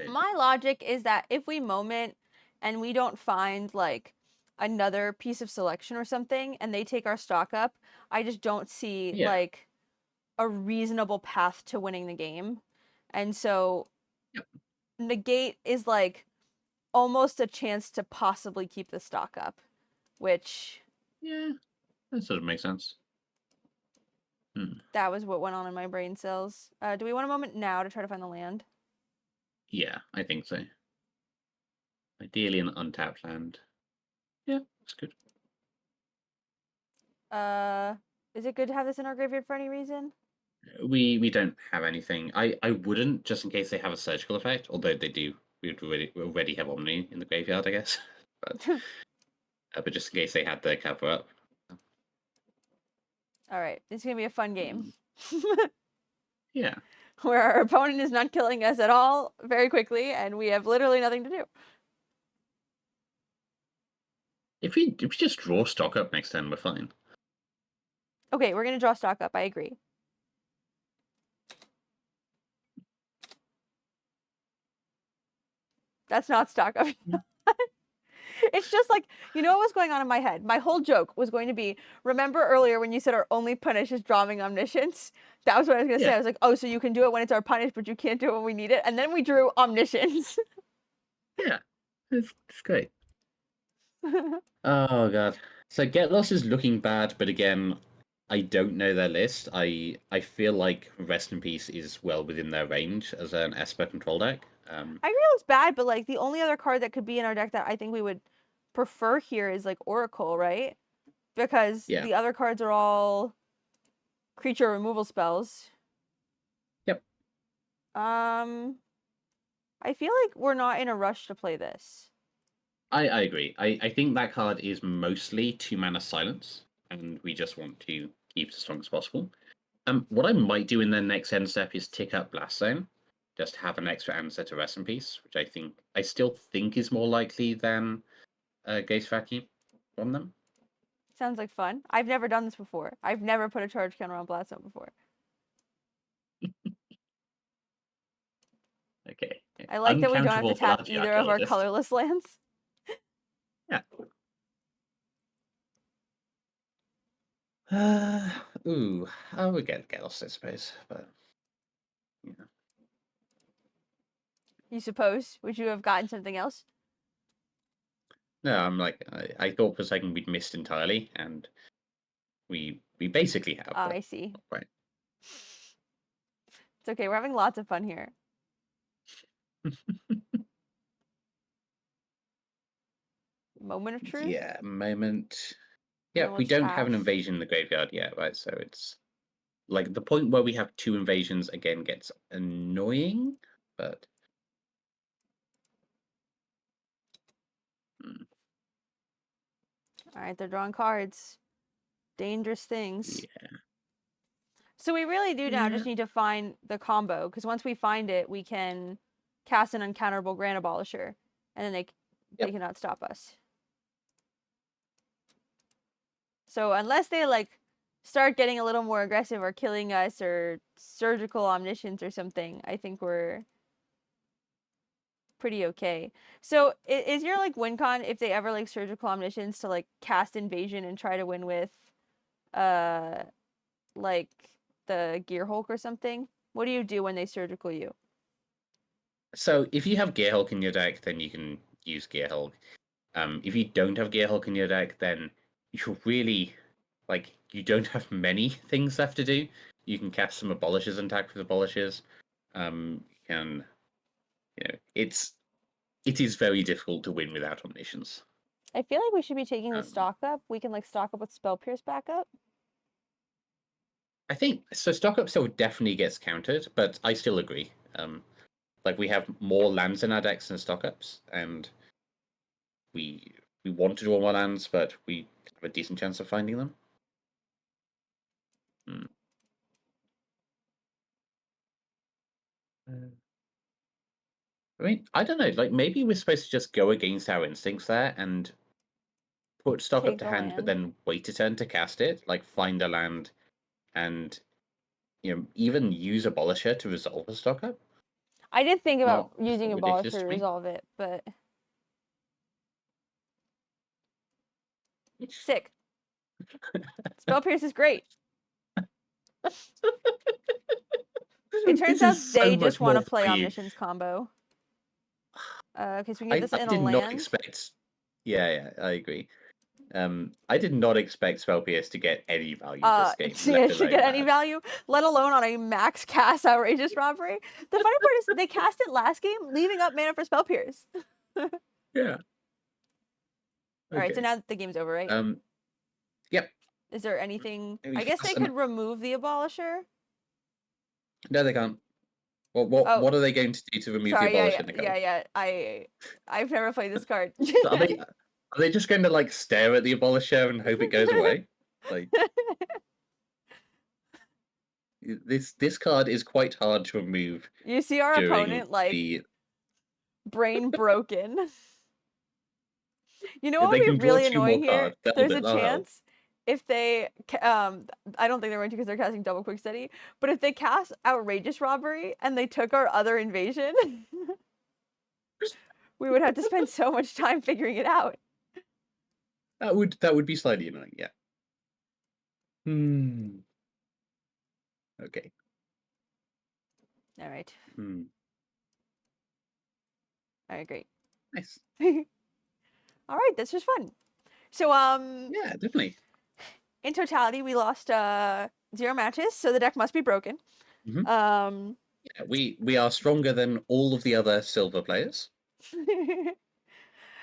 my logic is that if we moment and we don't find like another piece of selection or something and they take our stock up, I just don't see like a reasonable path to winning the game. And so negate is like almost a chance to possibly keep the stock up, which that sort of makes sense. That was what went on in my brain cells. Do we want a moment now to try to find the land? Yeah, I think so. Ideally an untapped land. Yeah, that's good. Is it good to have this in our graveyard for any reason? We don't have anything. I wouldn't, just in case they have a surgical effect, although they do. We already have Omni in the graveyard, I guess. But just in case they had their cover up. All right, this is gonna be a fun game. Yeah. Where our opponent is not killing us at all very quickly, and we have literally nothing to do. If we just draw stock up next turn, we're fine. Okay, we're gonna draw stock up. I agree. That's not stock up. It's just like, you know what was going on in my head? My whole joke was going to be, remember earlier when you said our only punish is drawing Omniscience? That was what I was going to say. Yeah. I was like, oh, so you can do it when it's our punish, but you can't do it when we need it. And then we drew Omniscience. Yeah, it's great. Oh god. So Get Lost is looking bad, but again, I don't know their list. I feel like Rest in Peace is well within their range as an Esper control deck. I agree it was bad, but like the only other card that could be in our deck that I think we would prefer here is like Oracle, right? Because Yeah. the other cards are all creature removal spells. Yep. I feel like we're not in a rush to play this. I agree. I think that card is mostly 2-mana Silence, and we just want to keep it as strong as possible. What I might do in their next end step is tick up Blast Zone, just have an extra answer to Rest in Peace, which I still think is more likely than Ghost Vacuum from them. Sounds like fun. I've never done this before. I've never put a charge counter on Blast Zone before. Okay. I like that we don't have to Uncountable tap Blood either of our Archaeologist. colorless lands. Yeah. Ooh, I would get lost, I suppose, but yeah. You suppose? Would you have gotten something else? No, I'm like I thought for a second we'd missed entirely, and we basically have. But I see. not quite. It's okay. We're having lots of fun here. Moment of truth? Yeah, moment. We Yeah, we almost don't have an have. invasion in the graveyard yet, right? So it's like the point where we have 2 invasions again gets annoying, but All right, they're drawing cards. Dangerous things. yeah. So we really do now Yeah. just need to find the combo, because once we find it, we can cast an uncounterable Grand Abolisher, and then they Yep. cannot stop us. So unless they like start getting a little more aggressive or killing us or surgical omniscience or something, I think we're pretty okay. So is your like win con if they ever like surgical omniscience to like cast invasion and try to win with like the Gear Hulk or something? What do you do when they surgical you? So if you have Gear Hulk in your deck, then you can use Gear Hulk. If you don't have Gear Hulk in your deck, then you're really like you don't have many things left to do. You can cast some Abolishers and attack with Abolishers. You can, it is very difficult to win without Omniscience. I feel like we should be taking the Um, stock up. We can like stock up with Spell Pierce backup. I think so. Stock up still definitely gets countered, but I still agree. Like we have more lands in our decks than stock ups, and we want to draw more lands, but we have a decent chance of finding them. I mean, I don't know. Like maybe we're supposed to just go against our instincts there and put stock up Take to a hand, but land. then wait a turn to cast it. Like find a land, and even use Abolisher to resolve a stock up. I did think about Not using ridiculous Abolisher to to me. resolve it, but sick. Spell Pierce is great. It turns This out is they so just much want more to play value. Omniscience combo. Okay, so we can I get this in a did not land. expect. Yeah, I agree. I did not expect Spell Pierce to get any value this game. To get any value, let alone on a max cast outrageous robbery. The funny part is they cast it last game, leaving up mana for Spell Pierce. Yeah. All right, so Okay. now that the game's over, right? Yep. Is there anything? Maybe I guess they fasten- could remove the Abolisher. No, they can't. Well, Oh. what are they going to do to remove Sorry, the Abolisher, Nicole? yeah. I've never played this card. So are they just going to like stare at the Abolisher and hope it goes away? Like this card is quite hard to remove. You see our during opponent like the brain broken. You know what they would be can draw really 2 more annoying here? cards. There's a That'll help. chance if they I don't think they're going to because they're casting double quick steady, but if they cast outrageous robbery and they took our other invasion, we would have to spend so much time figuring it out. That would be slightly annoying, yeah. Okay. All right. Hmm. All right, great. Nice. All right, this was fun. So Yeah, definitely. in totality, we lost 0 matches, so the deck must be broken. Mhm. Um, Yeah, we are stronger than all of the other silver players.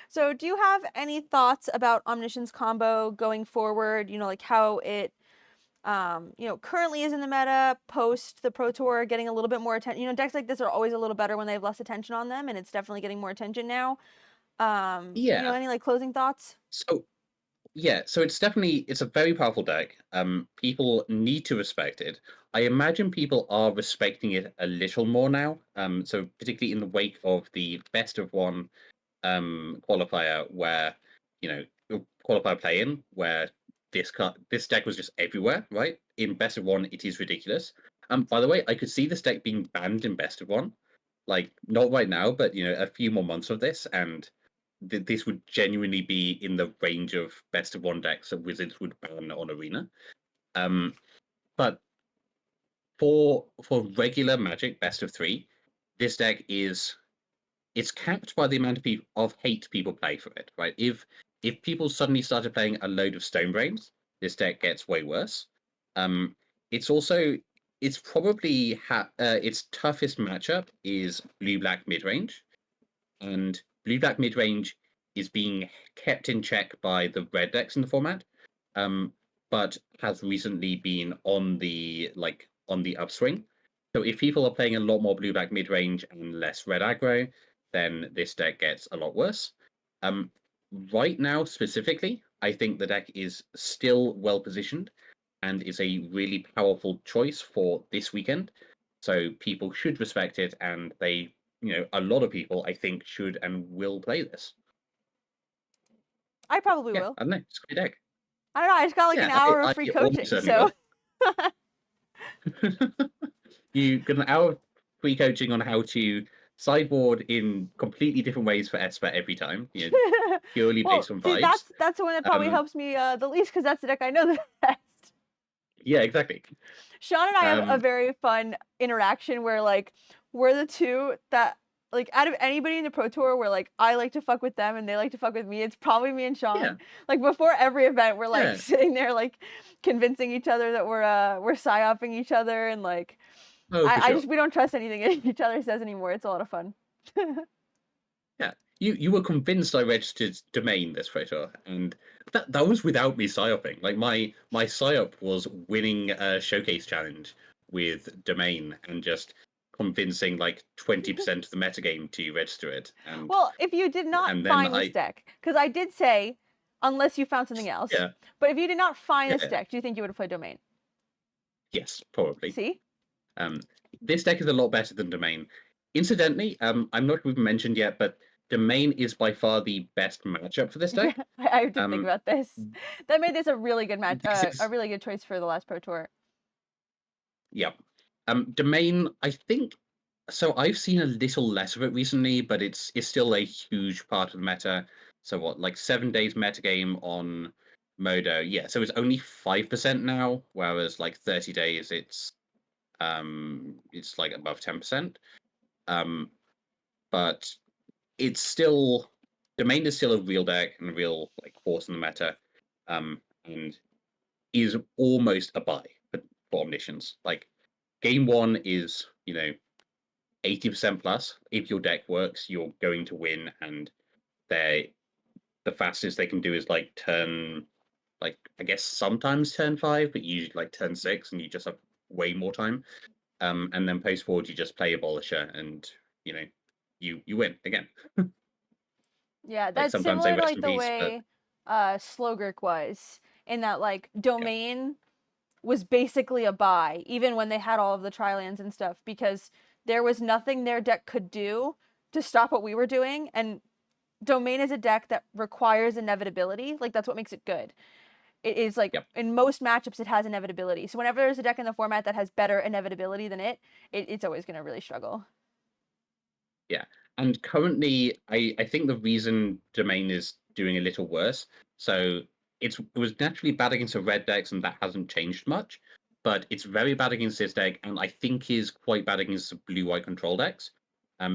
so do you have any thoughts about Omniscience combo going forward? You know, like how it you know, currently is in the meta, post the Pro Tour, getting a little bit more attention. You know, decks like this are always a little better when they have less attention on them, and it's definitely getting more attention now. You know, Yeah. any like closing thoughts? So yeah, so it's a very powerful deck. People need to respect it. I imagine people are respecting it a little more now. So particularly in the wake of the best of one qualifier, where you know qualifier play-in, where this deck was just everywhere. Right in best of one, it is ridiculous. By the way, I could see this deck being banned in best of one, like not right now, but you know a few more months of this, and this would genuinely be in the range of best of one decks that Wizards would ban on Arena. But for regular Magic best of three, this deck it's capped by the amount of hate people play for it. Right? If people suddenly started playing a load of Stone Brains, this deck gets way worse. It's also it's probably its toughest matchup is blue black mid range, and blue black mid range is being kept in check by the red decks in the format, um, but has recently been on the upswing. So if people are playing a lot more blue black mid range and less red aggro, then this deck gets a lot worse. Um, right now specifically, I think the deck is still well positioned and is a really powerful choice for this weekend. So people should respect it, and a lot of people I think should and will play this. I probably Yeah, will. I don't know. It's a great deck. I don't know. I just got like an Yeah, hour of I free almost coaching, certainly so will. You get an hour of free coaching on how to sideboard in completely different ways for Esper every time, purely well, based on see, vibes. that's the one that probably Um, helps me the least because that's the deck I know the best. yeah, exactly. Sean and I have a Um, very fun interaction where like we're the two that like out of anybody in the Pro Tour where like I like to fuck with them and they like to fuck with me, it's probably me and Sean. yeah, Like before every event, we're like yeah. sitting there like convincing each other that we're psyoping each other and like Oh, for I sure. just we don't trust anything each other says anymore. It's a lot of fun. Yeah, you were convinced I registered domain this photo, and that was without me psyoping. Like my psyop was winning a showcase challenge with domain and just convincing like 20% of the metagame to register it, Well, if you did not and then find this I deck, because I did say unless you found something else, yeah but if you did not find this yeah deck, do you think you would have played Domain? yes probably. See? Um, this deck is a lot better than domain. Incidentally, I'm not sure we've mentioned yet, but domain is by far the best matchup for this Yeah, deck. I did think Um, about this. That made this a really good match, this a is really good choice for the last Pro Tour. Yeah. Domain, I think so. I've seen a little less of it recently, but it's still a huge part of the meta. So what, like 7 days metagame on Modo? Yeah, so it's only 5% now, whereas like 30 days it's like above 10%. Um, but it's still Domain is still a real deck and a real like force in the meta. And is almost a buy for Omniscience. Like game one is 80% plus. If your deck works, you're going to win, and they the fastest they can do is like I guess sometimes turn 5, but usually like turn 6, and you just have way more time. And then post forward, you just play Abolisher, and you know you win again. Yeah, Like that's sometimes they similar to rest like in the peace, but way Slogurk was in that like yeah, Domain was basically a buy, even when they had all of the tri-lands and stuff, because there was nothing their deck could do to stop what we were doing, and Domain is a deck that requires inevitability. Like that's what makes it good. It is like yeah, in most matchups it has inevitability. So whenever there's a deck in the format that has better inevitability than it's always gonna really struggle. yeah. And currently, I think the reason Domain is doing a little worse, so it was naturally bad against the red decks, and that hasn't changed much. But it's very bad against this deck, and I think is quite bad against the blue-white control decks.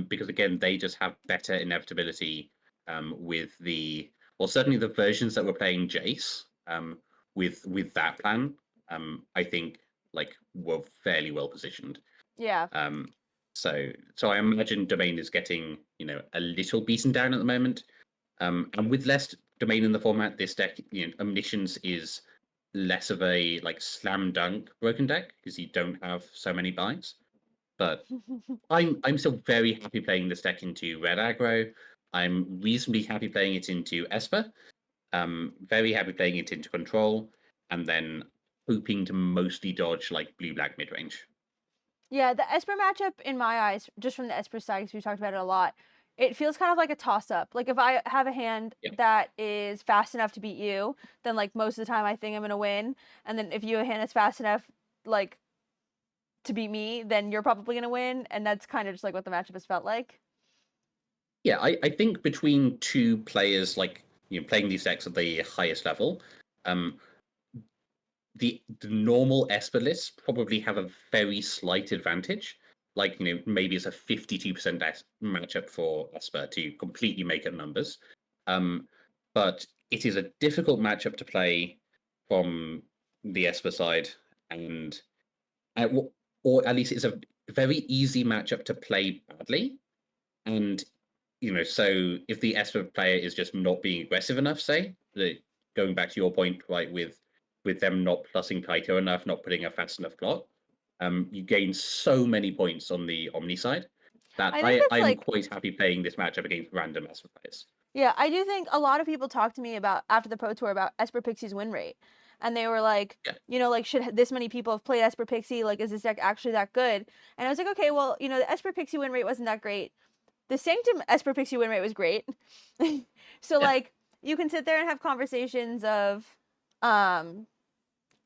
Because again, they just have better inevitability with certainly the versions that were playing Jace with that plan. I think like were fairly well positioned. Yeah. So I imagine Domain is getting, a little beaten down at the moment. And with less Domain in the format, this deck, Omniscience is less of a like slam dunk broken deck because you don't have so many buys. But I'm still very happy playing this deck into red aggro. I'm reasonably happy playing it into Esper. Very happy playing it into control, and then hoping to mostly dodge like blue-black midrange. Yeah, the Esper matchup, in my eyes, just from the Esper side, because we talked about it a lot, it feels kind of like a toss-up. Like, if I have a hand that is fast enough to beat you, then, like, most of the time I think I'm going to win. And then if you have a hand that's fast enough, like, to beat me, then you're probably going to win. And that's kind of just, like, what the matchup has felt like. Yeah, I think between two players, like, playing these decks at the highest level, the normal Esper lists probably have a very slight advantage. Like, maybe it's a 52% matchup for Esper to completely make up numbers. But it is a difficult matchup to play from the Esper side, and or at least it's a very easy matchup to play badly. And so if the Esper player is just not being aggressive enough, say, going back to your point, right, with them not plussing Kaito enough, not putting a fast enough clock, you gain so many points on the Omni side that I think that's I'm like, quite happy playing this matchup against random Esper players. yeah, I do think a lot of people talked to me about, after the Pro Tour, about Esper Pixie's win rate. And they were like, like, should this many people have played Esper Pixie? Like, is this deck actually that good? And I was like, okay, well, the Esper Pixie win rate wasn't that great. The Sanctum Esper Pixie win rate was great. So, like, you can sit there and have conversations of,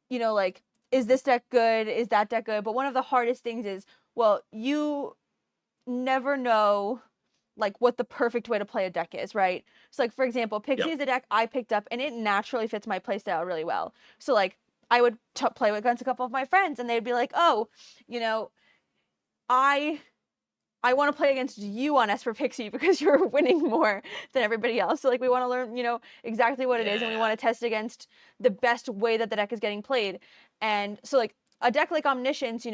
like, is this deck good? Is that deck good? But one of the hardest things is, well, you never know, like, what the perfect way to play a deck is, right? So, like, for example, Pixie is a deck I picked up, and it naturally fits my playstyle really well. So, like, I would play against a couple of my friends, and they'd be like, oh, I want to play against you on Esper Pixie because you're winning more than everybody else. So, like, we want to learn, exactly what it is, and we want to test against the best way that the deck is getting played. And so, like, a deck like Omniscience,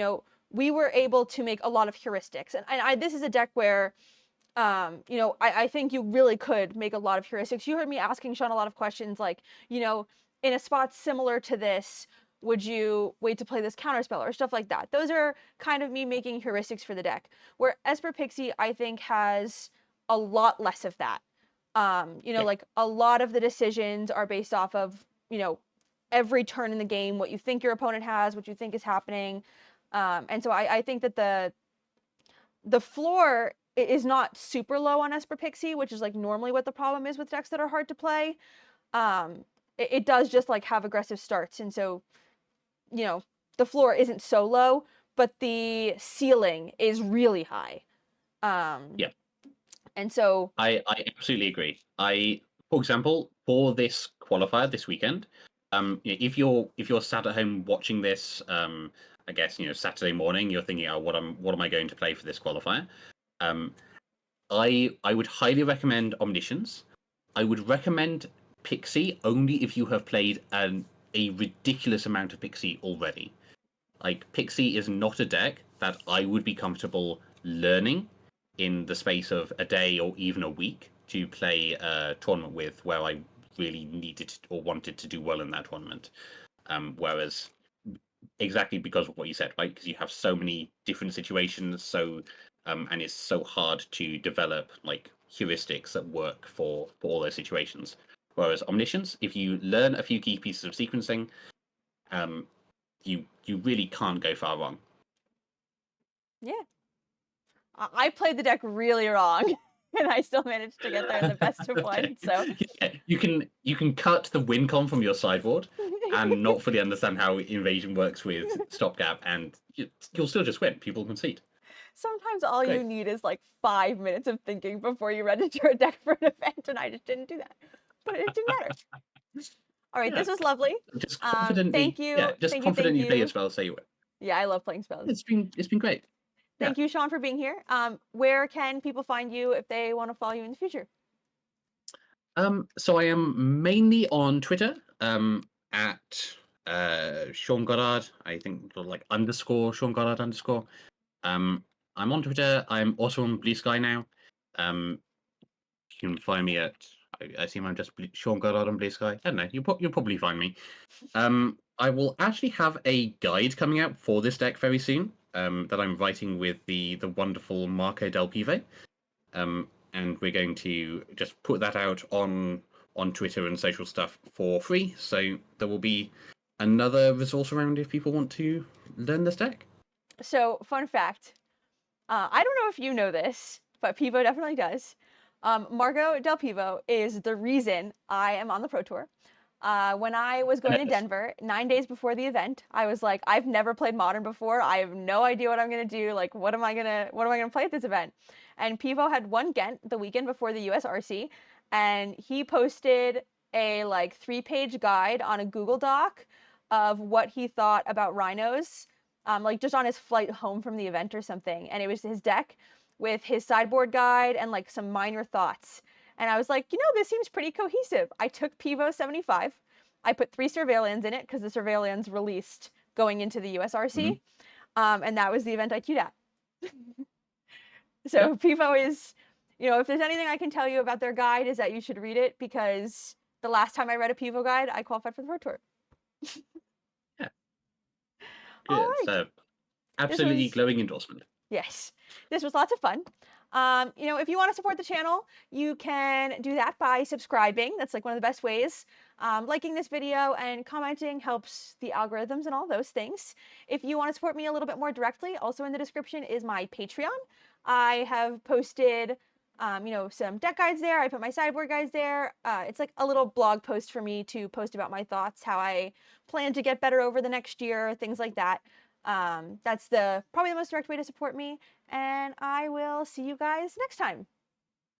we were able to make a lot of heuristics. And this is a deck where, I think you really could make a lot of heuristics. You heard me asking Sean a lot of questions, like, in a spot similar to this, would you wait to play this counterspell or stuff like that? Those are kind of me making heuristics for the deck. Where Esper Pixie, I think, has a lot less of that. Like, a lot of the decisions are based off of, every turn in the game, what you think your opponent has, what you think is happening. And so I think that the floor is not super low on Esper Pixie, which is, like, normally what the problem is with decks that are hard to play. It does just, like, have aggressive starts, and so the floor isn't so low, but the ceiling is really high. And so I absolutely agree. For example, for this qualifier this weekend, if you're sat at home watching this, I guess Saturday morning, you're thinking, oh, what am I going to play for this qualifier? I would highly recommend Omniscience. I would recommend Pixie only if you have played a ridiculous amount of Pixie already. Like, Pixie is not a deck that I would be comfortable learning in the space of a day or even a week to play a tournament with, where I really needed or wanted to do well in that tournament. Whereas, exactly because of what you said, right? Because you have so many different situations, and it's so hard to develop like heuristics that work for all those situations. Whereas Omniscience, if you learn a few key pieces of sequencing, you really can't go far wrong. Yeah, I played the deck really wrong, and I still managed to get there in the best of one. So yeah, you can cut the win con from your sideboard and not fully understand how invasion works with stopgap, and you'll still just win. People concede. Sometimes all you Great. need is like 5 minutes of thinking before you register a deck for an event, and I just didn't do that. But it didn't matter. All right, Yeah. this was lovely. Just confidently, Thank you. yeah, just Thank you. Thank confidently play you. your spell, say you win. Yeah, I love playing spells. It's been great. Yeah. Thank you, Sean, for being here. Where can people find you if they want to follow you in the future? So I am mainly on Twitter, at Sean Goddard. I think like underscore Sean Goddard underscore. I'm on Twitter. I'm also on Blue Sky now. You can find me at. I assume I'm just Sean Goddard on Blue Sky. I don't know. You'll probably find me. I will actually have a guide coming out for this deck very soon. That I'm writing with the wonderful Marco Del Pivo. And we're going to just put that out on Twitter and social stuff for free. So there will be another resource around if people want to learn this deck. So, fun fact. I don't know if you know this, but Pivo definitely does. Marco Del Pivo is the reason I am on the Pro Tour. When I was going to Denver 9 days before the event, I was like, I've never played Modern before. I have no idea what I'm gonna do. Like, what am I gonna play at this event? And Pivo had won Ghent the weekend before the USRC, and he posted a like 3-page guide on a Google Doc of what he thought about rhinos, like just on his flight home from the event or something. And it was his deck with his sideboard guide and like some minor thoughts. And I was like, this seems pretty cohesive. I took Pivo 75. I put 3 Surveillance in it because the Surveillance released going into the USRC. And that was the event I queued at. So Pivo is, if there's anything I can tell you about their guide is that you should read it, because the last time I read a Pivo guide, I qualified for the Pro Tour. Yeah. All Good. right. So absolutely glowing endorsement. Yes, this was lots of fun. If you want to support the channel, you can do that by subscribing. That's like one of the best ways. Liking this video and commenting helps the algorithms and all those things. If you want to support me a little bit more directly, also in the description is my Patreon. I have posted, some deck guides there. I put my sideboard guides there. It's like a little blog post for me to post about my thoughts, how I plan to get better over the next year, things like that. That's probably the most direct way to support me, and I will see you guys next time.